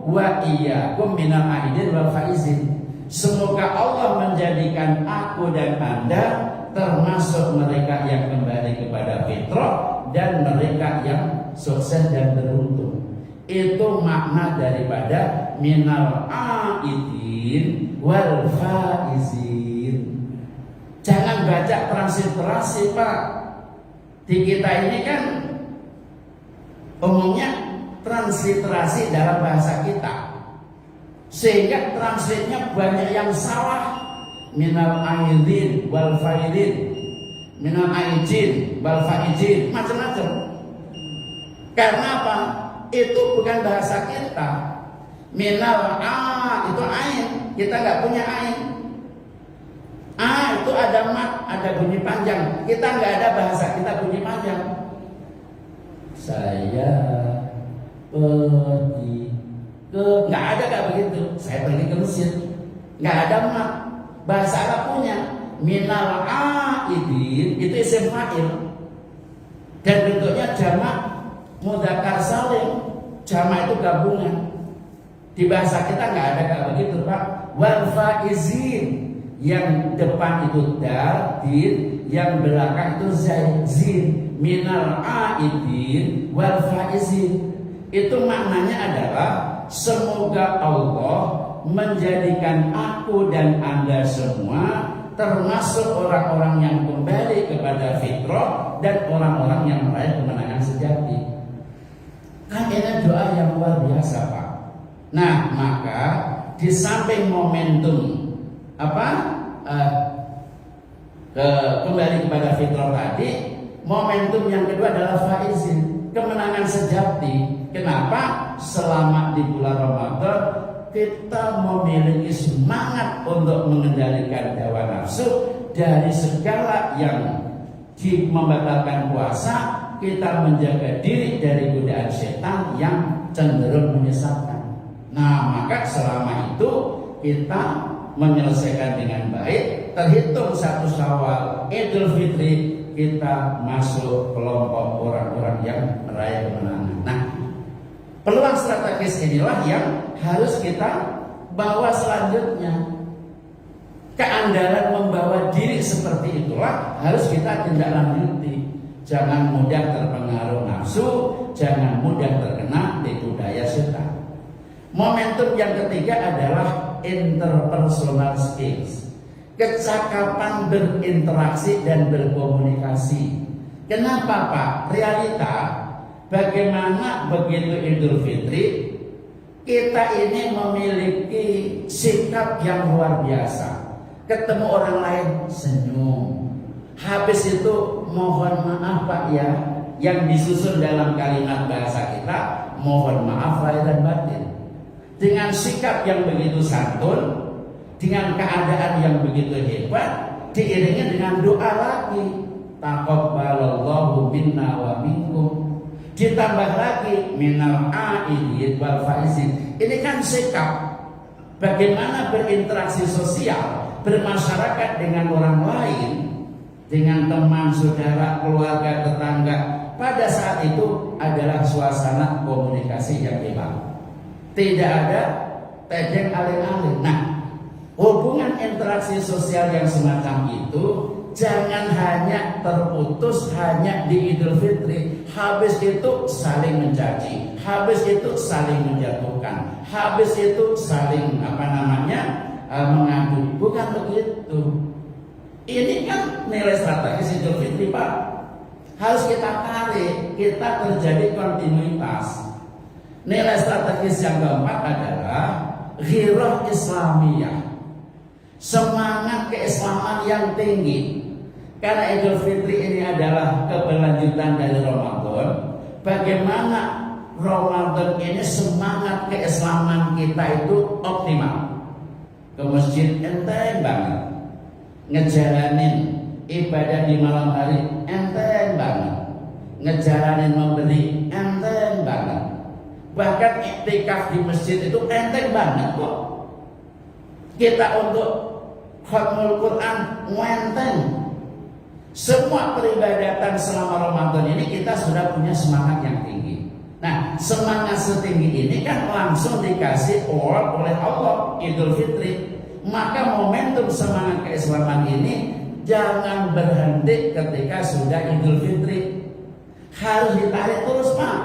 wa iyyakum minal aidin wal faizin. Semoga Allah menjadikan aku dan Anda termasuk mereka yang kembali kepada fitrah dan mereka yang sukses dan beruntung. Itu makna daripada minal aidin wal faizin. Jangan baca transliterasi, Pak. Di kita ini kan umumnya transliterasi dalam bahasa kita, sehingga translate-nya banyak yang salah. Minal aidin wal faizin, minal aidin wal faizin, macam-macam. Karena apa? Itu bukan bahasa kita. Minal itu ain, kita nggak punya ain. Itu ada mat, ada bunyi panjang. Kita nggak ada bahasa kita bunyi panjang. Saya pergi ke, nggak ada kayak begitu. Saya pergi ke Mesir, nggak ada mat. Bahasa Arab punya minal aidin, itu isim fa'il dan bentuknya jamak mudzakkar salim. Jamak itu gabungan. Di bahasa kita nggak ada kayak begitu, Pak. Wal faizin, yang depan itu dal, din, yang belakang itu zin. Minal aidin wal faizin. Itu maknanya adalah semoga Allah menjadikan aku dan Anda semua termasuk orang-orang yang kembali kepada fitrah dan orang-orang yang meraih kemenangan sejati. Kan ini doa yang luar biasa, Pak. Nah, maka di samping momentum kembali kepada fitrah tadi, momentum yang kedua adalah faizin, kemenangan sejati. Kenapa? Selama di bulan Ramadan kita memiliki semangat untuk mengendalikan hawa nafsu dari segala yang membatalkan puasa. Kita menjaga diri dari godaan setan yang cenderung menyesatkan. Nah, maka selama itu kita menyelesaikan dengan baik. Terhitung 1 Syawal, Idul Fitri, kita masuk kelompok orang-orang yang meraih kemenangan. Nah, peluang strategis inilah yang harus kita bawa selanjutnya. Keandalan membawa diri seperti itulah harus kita tindak lanjuti. Jangan mudah terpengaruh nafsu, jangan mudah terkena tipu daya setan. Momentum yang ketiga adalah interpersonal skills, kecakapan berinteraksi dan berkomunikasi. Kenapa, Pak? Realita bagaimana begitu Idul Fitri, kita ini memiliki sikap yang luar biasa. Ketemu orang lain senyum. Habis itu mohon maaf Pak ya, yang disusun dalam kalimat bahasa kita, mohon maaf lahir dan batin. Dengan sikap yang begitu santun, dengan keadaan yang begitu hebat, diiringi dengan doa lagi. Taqabbalallahu minna wa minkum. Ditambah lagi minal aidin wal faizin. Ini kan sikap bagaimana berinteraksi sosial, bermasyarakat dengan orang lain, dengan teman, saudara, keluarga, tetangga. Pada saat itu adalah suasana komunikasi yang hebat. Tidak ada tedeng alih-alih. Nah, hubungan interaksi sosial yang semacam itu jangan hanya terputus hanya di Idul Fitri. Habis itu saling mencaci, habis itu saling menjatuhkan, habis itu saling mengadu. Bukan begitu. Ini kan nilai strategis Idul Fitri, Pak. Harus kita tarik, kita terjadi kontinuitas. Nilai strategis yang keempat adalah ghirah Islamiyah, semangat keislaman yang tinggi. Karena Idul Fitri ini adalah keberlanjutan dari Ramadan. Bagaimana Ramadan ini semangat keislaman kita itu optimal. ke masjid enteng banget, ngejalanin ibadah di malam hari enteng banget, ngejalanin memberi enteng banget, bahkan iktikaf di masjid itu enteng banget kok. Kita untuk khatmul Quran enteng. Semua peribadatan selama Ramadan ini kita sudah punya semangat yang tinggi. Nah, semangat setinggi ini kan langsung dikasih award oleh Allah, Idul Fitri. Maka momentum semangat keislaman ini jangan berhenti ketika sudah Idul Fitri. Harus ditarik terus, Pak.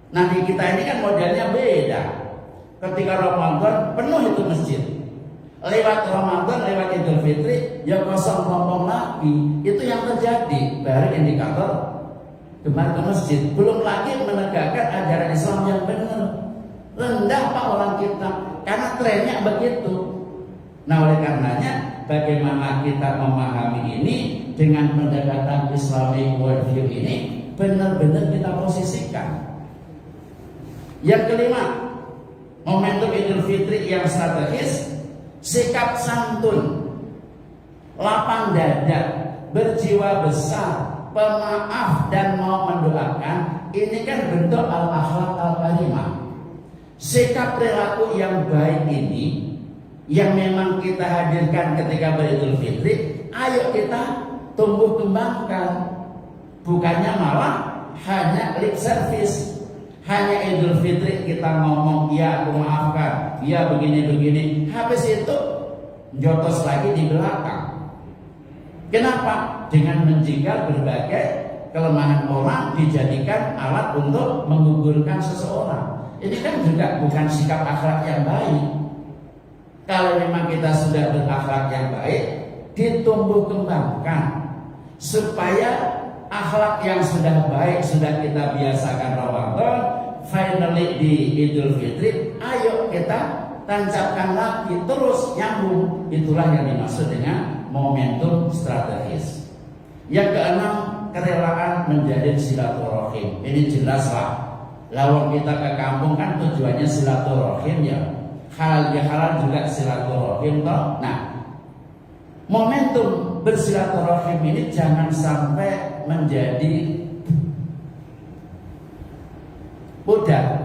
Nanti kita ini kan modelnya beda. Ketika Ramadan penuh itu masjid. Lewat Ramadan, lewat Idul Fitri, ya kosong ngomong lagi. Itu yang terjadi. Baru indikator kembali ke masjid. Belum lagi menegakkan ajaran Islam yang benar. Rendah Pak orang kita, karena trennya begitu. Nah, oleh karenanya bagaimana kita memahami ini dengan pendekatan Islamic worldview ini benar-benar kita posisikan. Yang kelima, momentum Idul Fitri yang strategis, sikap santun, lapang dada, berjiwa besar, pemaaf dan mau mendoakan. Ini kan bentuk al-akhlaq al-karimah. Sikap perilaku yang baik ini yang memang kita hadirkan ketika beridul fitri, ayo kita tumbuh kembangkan. Bukannya malah hanya lip service. Hanya Idul Fitri kita ngomong, ya aku maafkan, ya begini-begini. Habis itu jotos lagi di belakang. Kenapa? Dengan menjegal berbagai kelemahan orang dijadikan alat untuk menggugurkan seseorang. Ini kan juga bukan sikap akhlak yang baik. Kalau memang kita sudah berakhlak yang baik, ditumbuh kembangkan supaya akhlak yang sudah baik sudah kita biasakan Ramadan, finally di Idul Fitri, ayo kita tancapkan lagi terus nyambung. Itulah yang dimaksud dengan momentum strategis. Yang keenam, kerelaan menjadi silaturahim. Ini jelaslah. Lawang kita ke kampung kan tujuannya silaturahim ya. Halal bihalal juga silaturahim toh. Nah, momentum bersilaturahim ini jangan sampai menjadi pudar,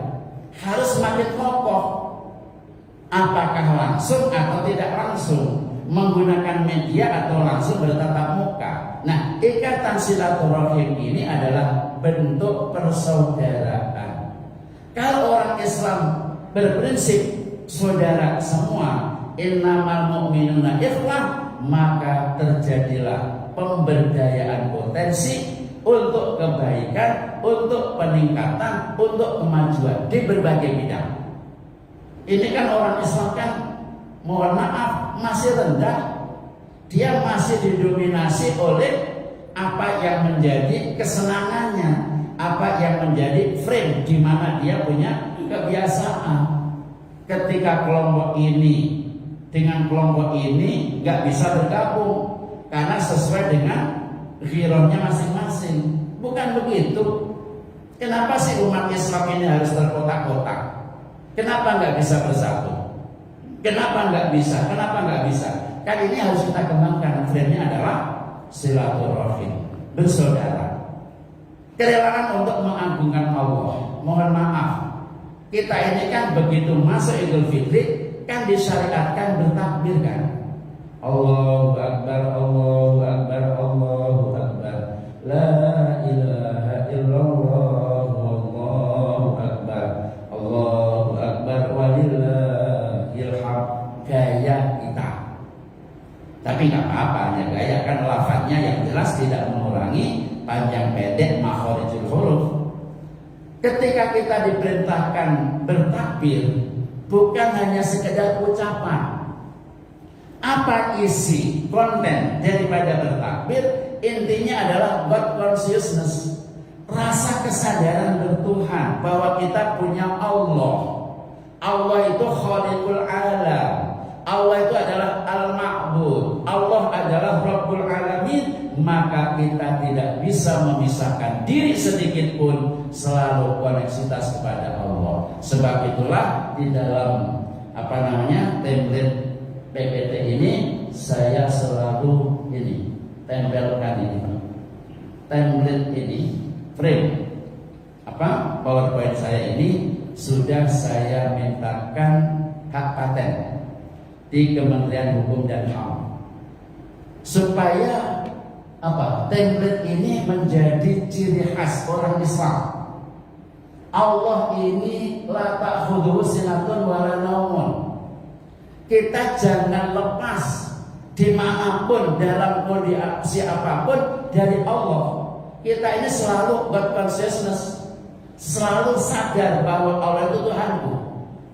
harus semakin kokoh. Apakah langsung atau tidak langsung, menggunakan media atau langsung bertatap muka. Nah, ikatan silaturahim ini adalah bentuk persaudaraan. Kalau orang Islam berprinsip saudara semua, innamal mu'minuna ikhwah, maka terjadilah pemberdayaan potensi untuk kebaikan, untuk peningkatan, untuk kemajuan di berbagai bidang. Ini kan orang Islam kan, mohon maaf, masih rendah. Dia masih didominasi oleh apa yang menjadi kesenangannya, apa yang menjadi frame di mana dia punya kebiasaan. Ketika kelompok ini dengan kelompok ini nggak bisa bergabung karena sesuai dengan ghirahnya masing-masing. Bukan begitu. Kenapa sih umat Islam ini harus terkotak-kotak? Kenapa nggak bisa bersatu? Kenapa nggak bisa? Kenapa nggak bisa? Kan ini harus kita kembangkan. Frame-nya adalah silaturahim, bersaudara. Kerelaan untuk mengagungkan Allah. Mohon maaf, kita ini kan begitu masuk Idul Fitri kan disyariatkan bertakbir kan. Allahu Akbar, Allahu Akbar, Allahu Akbar, la ilaha illallah, Allahu Akbar, Allahu Akbar, walillahil hamd. Gaya kita. Tapi nggak apa-apa, ya gaya kan lafadznya yang jelas tidak mengurangi panjang pendek makhorijul huruf. Ketika kita diperintahkan bertakbir, bukan hanya sekedar ucapan. Apa isi konten daripada bertakbir? Intinya adalah God consciousness, rasa kesadaran bertuhan bahwa kita punya Allah. Allah itu khaliqul alam. Allah itu adalah al-ma'bud. Allah adalah Rabbul alamin. Maka kita tidak bisa memisahkan diri sedikit pun, selalu koneksitas kepada Allah. Sebab itulah di dalam template PPT ini saya selalu ini tempelkan ini template ini frame PowerPoint saya ini sudah saya mintakan hak paten di Kementerian Hukum dan HAM supaya template ini menjadi ciri khas orang Islam. Allah ini la ta'khudhuhu sinatun wa la naumun. Kita jangan lepas dimanapun dalam kondisi apapun dari Allah. Kita ini selalu berconsciousness, selalu sadar bahwa Allah itu Tuhanku.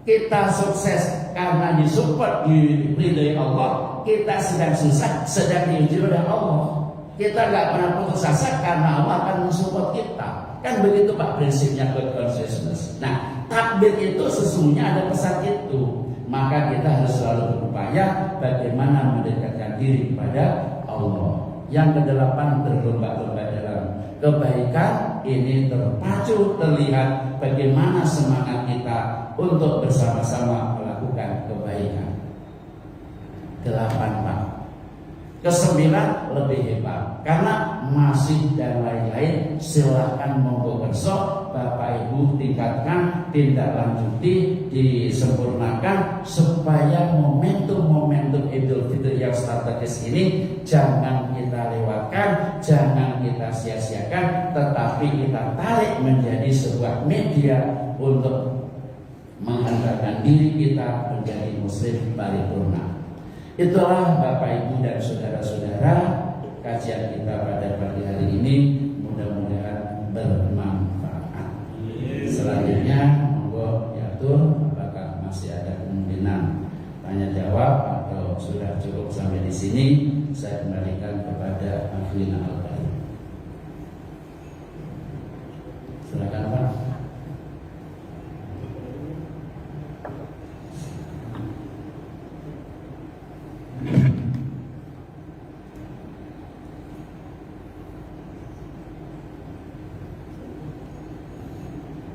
Kita sukses karena disupport, diridhoi Allah. Kita sedang susah, sedang diuji oleh Allah. Kita nggak pernah putus asa karena Allah akan mensupport kita. Kan begitu Pak prinsipnya God consciousness. Nah, takbir itu sesungguhnya ada pesan itu. Maka kita harus selalu berupaya bagaimana mendekatkan diri kepada Allah. Yang kedelapan, berlomba-lomba dalam kebaikan. Ini terpacu, terlihat bagaimana semangat kita untuk bersama-sama melakukan kebaikan. 8 Pak. Ke-9 lebih hebat karena masih dan lain-lain. Silahkan monggo kerso Bapak Ibu tingkatkan, tindak lanjuti, disempurnakan supaya momentum-momentum Idul Fitri yang strategis ini jangan kita lewatkan, jangan kita sia-siakan, tetapi kita tarik menjadi sebuah media untuk menghantarkan diri kita menjadi muslim paripurna. Itulah Bapak Ibu dan saudara-saudara kajian kita pada pagi hari ini, mudah-mudahan bermanfaat. Selanjutnya monggo diatur apakah masih ada kemungkinan tanya jawab atau sudah cukup sampai di sini. Saya kembalikan kepada Akhilina Al-Bari. Silakan Pak.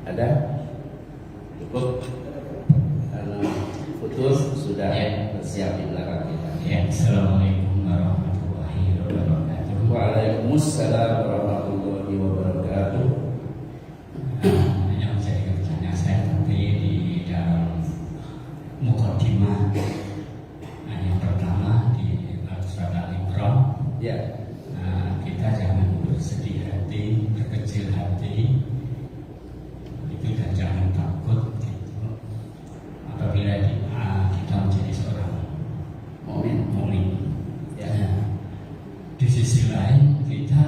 Ada? Cukup? Karena putus sudah bersiap di belakang kita. Ya, Assalamualaikum warahmatullahi wabarakatuh. Waalaikumsalam warahmatullahi wabarakatuh. Hanya menjadi kebijakan saya tadi di dalam mukadimah. Yang pertama di surat Al-Imran. Ya. Kita jangan bersedih hati, berkecil hati. Dan jangan takut gitu. Apabila kita menjadi seorang mukmin. Ya. Di sisi lain kita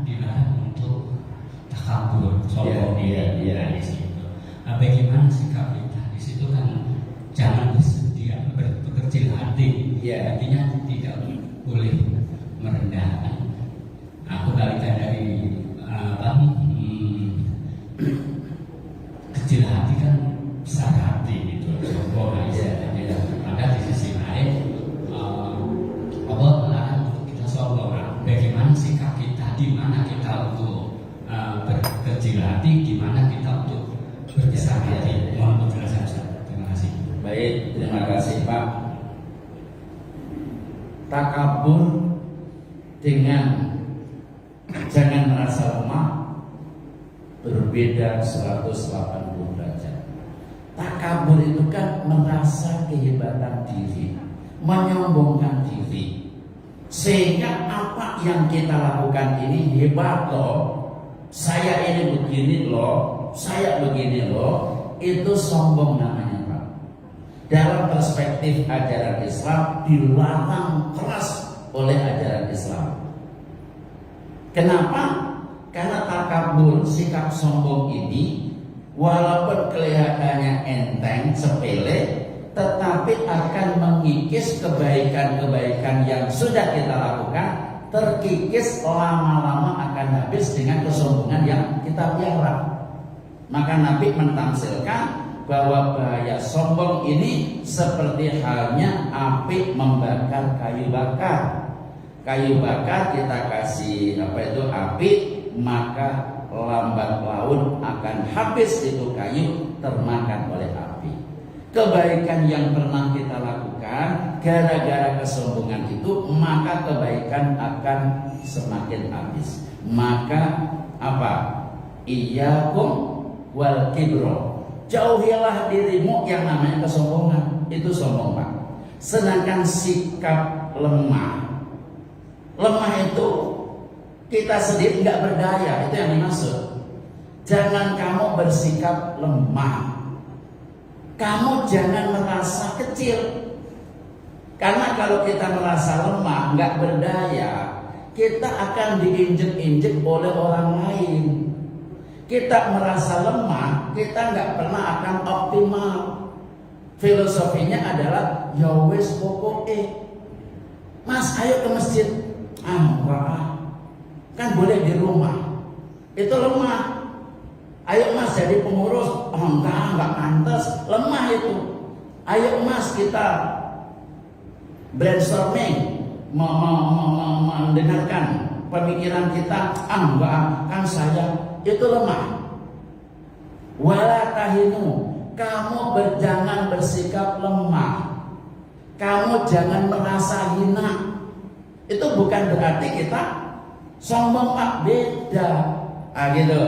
dilarang untuk takabur, sombong diri di situ. Bagaimana sikap kita di situ kan jangan bersedia berkecil hati. Ya. Artinya tidak boleh merendahkan. Aku balikan dari kecil hati kan besar hati gitu, sombong istilahnya. Maka di sisi lain Allah melarang untuk kita sombong. Bagaimana sikap kita, di mana kita untuk berkecil hati, di mana kita untuk berbesar hati. Mohon penjelasan Ustaz. Terima kasih. Baik, terima kasih Pak. Takabur dengan jangan merasa lemah berbeda 180 derajat. Takabur itu kan merasa kehebatan diri, menyombongkan diri, sehingga apa yang kita lakukan ini hebat loh, saya ini begini loh, saya begini loh. Itu sombong namanya Pak. Dalam perspektif ajaran Islam dilarang keras oleh ajaran Islam. Kenapa? Karena takabur, sikap sombong ini walaupun kelihatannya enteng, sepele, tetapi akan mengikis kebaikan-kebaikan yang sudah kita lakukan, terkikis lama-lama akan habis dengan kesombongan yang kita piara. Maka Nabi mentamsilkan bahwa bahaya sombong ini seperti halnya api membakar kayu bakar. Kayu bakar kita kasih api, maka lambat laun akan habis itu kayu termakan oleh api. Kebaikan yang pernah kita lakukan dikatakan gara-gara kesombongan itu maka kebaikan akan semakin habis. Maka apa? Iyyakum wal kibro. Jauhilah dirimu yang namanya kesombongan. Itu sombong, Pak. Sedangkan sikap lemah itu kita sendiri nggak berdaya, itu yang dimaksud. Jangan kamu bersikap lemah. Kamu jangan merasa kecil. Karena kalau kita merasa lemah, nggak berdaya, kita akan diinjek-injek oleh orang lain. Kita merasa lemah, kita nggak pernah akan optimal. Filosofinya adalah ya wes pokoknya. Mas, ayo ke masjid. Enggak. Kan boleh di rumah. Itu lemah. Ayo Mas jadi pengurus. Enggak pantas. Lemah itu. Ayo Mas kita brainstorming, mendengarkan pemikiran kita. Enggak, kan saya. Itu lemah. Wala tahinu. Kamu jangan bersikap lemah. Kamu jangan merasa hina. Itu bukan berarti kita sombong, Pak. Beda. Gitu.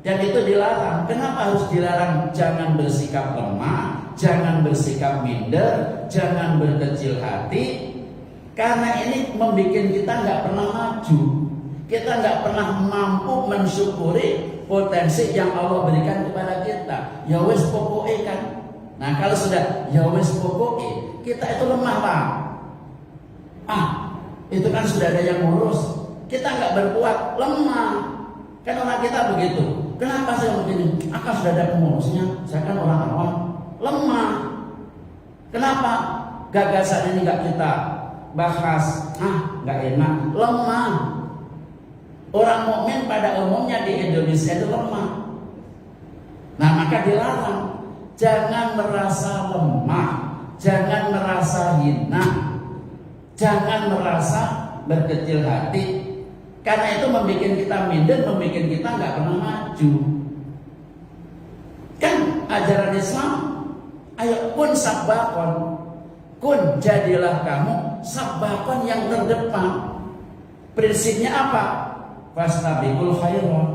Dan itu dilarang. Kenapa harus dilarang? Jangan bersikap lemah, jangan bersikap minder, jangan berkecil hati. Karena ini membuat kita nggak pernah maju. Kita nggak pernah mampu mensyukuri potensi yang Allah berikan kepada kita. Ya wes pokoknya kan. Nah kalau sudah ya wes pokoknya, kita itu lemah, Pak. Itu kan sudah ada yang ngurus. Kita nggak berkuat, lemah. Kan orang kita begitu. Kenapa saya begini? Akan sudah ada pengurusnya. Saya kan orang awam, lemah. Kenapa gagasan ini nggak kita bahas? Nggak enak, lemah. Orang mukmin pada umumnya di Indonesia itu lemah. Nah maka dilarang. Jangan merasa lemah, jangan merasa hina, jangan merasa berkecil hati. Karena itu membuat kita minder, membuat kita nggak pernah maju. Kan ajaran Islam, ayo kun sabbakon, kun jadilah kamu sabbakon yang terdepan. Prinsipnya apa? Fastabiqul khairat.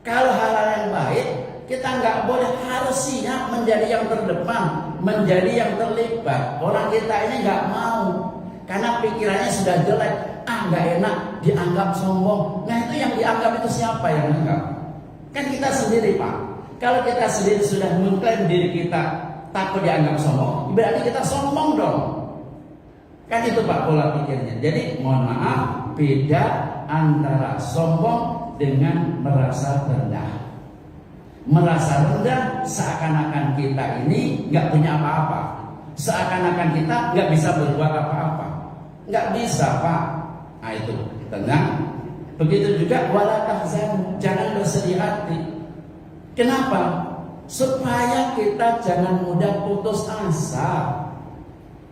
Kalau hal-hal yang baik, kita nggak boleh, harus siap menjadi yang terdepan, menjadi yang terlibat. Orang kita ini nggak mau, karena pikirannya sudah jelek. Nggak enak, dianggap sombong. Nah itu yang dianggap itu siapa yang dianggap? Kan kita sendiri, Pak. Kalau kita sendiri sudah mengklaim diri kita takut dianggap sombong, berarti kita sombong dong. Kan itu Pak pola pikirnya. Jadi mohon maaf, beda antara sombong dengan merasa rendah. Merasa rendah seakan-akan kita ini nggak punya apa-apa, seakan-akan kita nggak bisa berbuat apa-apa. Nggak bisa, Pak. Nah itu tenang. Begitu juga wala tahzan, jangan bersedih hati. Kenapa? Supaya kita jangan mudah putus asa.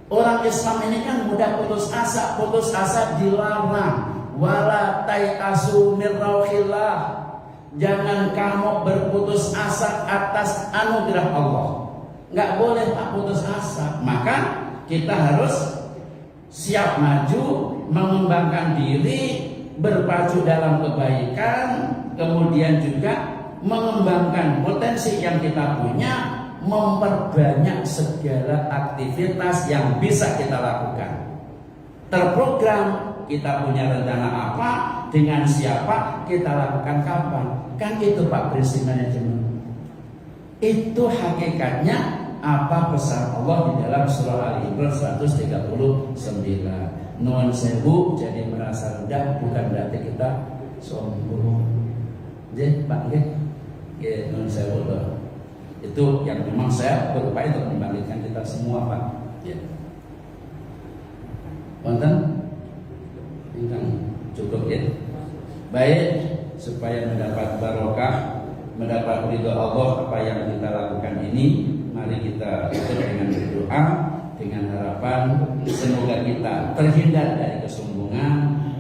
Orang Islam ini kan mudah putus asa. Putus asa dilarang. Wala tayasu min rauhillah. Jangan kamu berputus asa atas anugerah Allah. Nggak boleh tak putus asa. Maka kita harus siap maju, mengembangkan diri, berpacu dalam kebaikan, kemudian juga mengembangkan potensi yang kita punya, memperbanyak segala aktivitas yang bisa kita lakukan. Terprogram, kita punya rencana apa, dengan siapa, kita lakukan kapan. Kan itu Pak prinsip manajemen. Itu hakikatnya apa pesan Allah di dalam surah Al-Imran 139. Nuwun sewu, jadi merasa rendah bukan berarti kita sombong. Jadi Pak nuwun sewu loh. Itu yang memang saya berupaya untuk membangkitkan kita semua, Pak. Wonten ingkang cukup ya. Baik, supaya mendapat barokah, mendapat ridho Allah apa yang kita lakukan ini, mari kita tutup dengan berdoa, dengan harapan semoga kita terhindar dari kesombongan,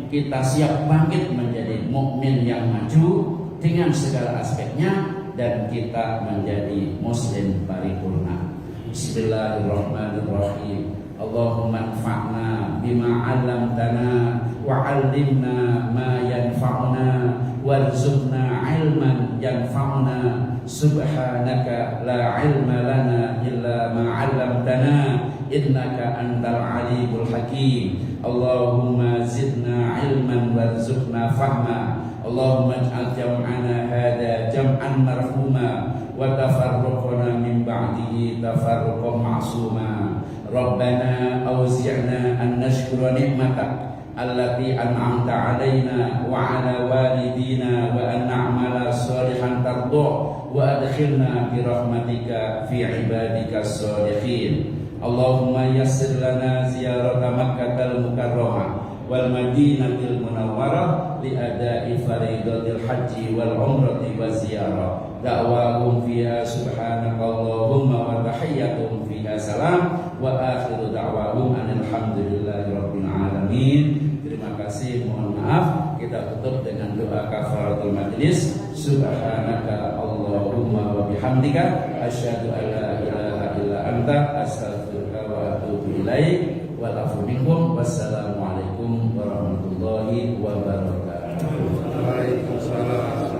kita siap bangkit menjadi mukmin yang maju dengan segala aspeknya, dan kita menjadi muslim paripurna. Bismillahirrahmanirrahim. Allahumma anfa'na bima 'allamtana wa 'allimna ma yanfa'una warzuqna 'ilman yanfa'una. Subhanaka la 'ilma lana illa ma 'allamtana innaka antal 'alimul hakim. Allahumma zidna 'ilman warzuqna fahma. Allahumma ij'al jam'ana hadha jam'an marhuma wa tafarruqana min ba'dihi tafarruqan ma'suma. Rabbana awzi'na an nashkura ni'matak allati an'amta 'alaina wa 'ala walidina wa an na'mala shalihan tardah wa adkhilna bi rahmatika fi ibadika shalihin. Allahumma yassir lana ziyarata Makkahal Mukarramah wal Madinatil Munawwarah li ada'i fariidatil haji wal umrati wa ziyarah. Da'wahum fiha subhanakallahumma wa tahiyyatuhum fiha salam wa akhiru da'wahum alhamdulillahi rabbil alamin. Terima kasih, mohon maaf. Kita tutup dengan doa kafaratul majlis. Subhanaka Allahumma wa bihamdika asyhadu an la ilaha illa anta astaghfiruka wa atubu ilaik. Wal afu minkum. Wassalamualaikum warahmatullahi wabarakatuh. Waalaikumsalam.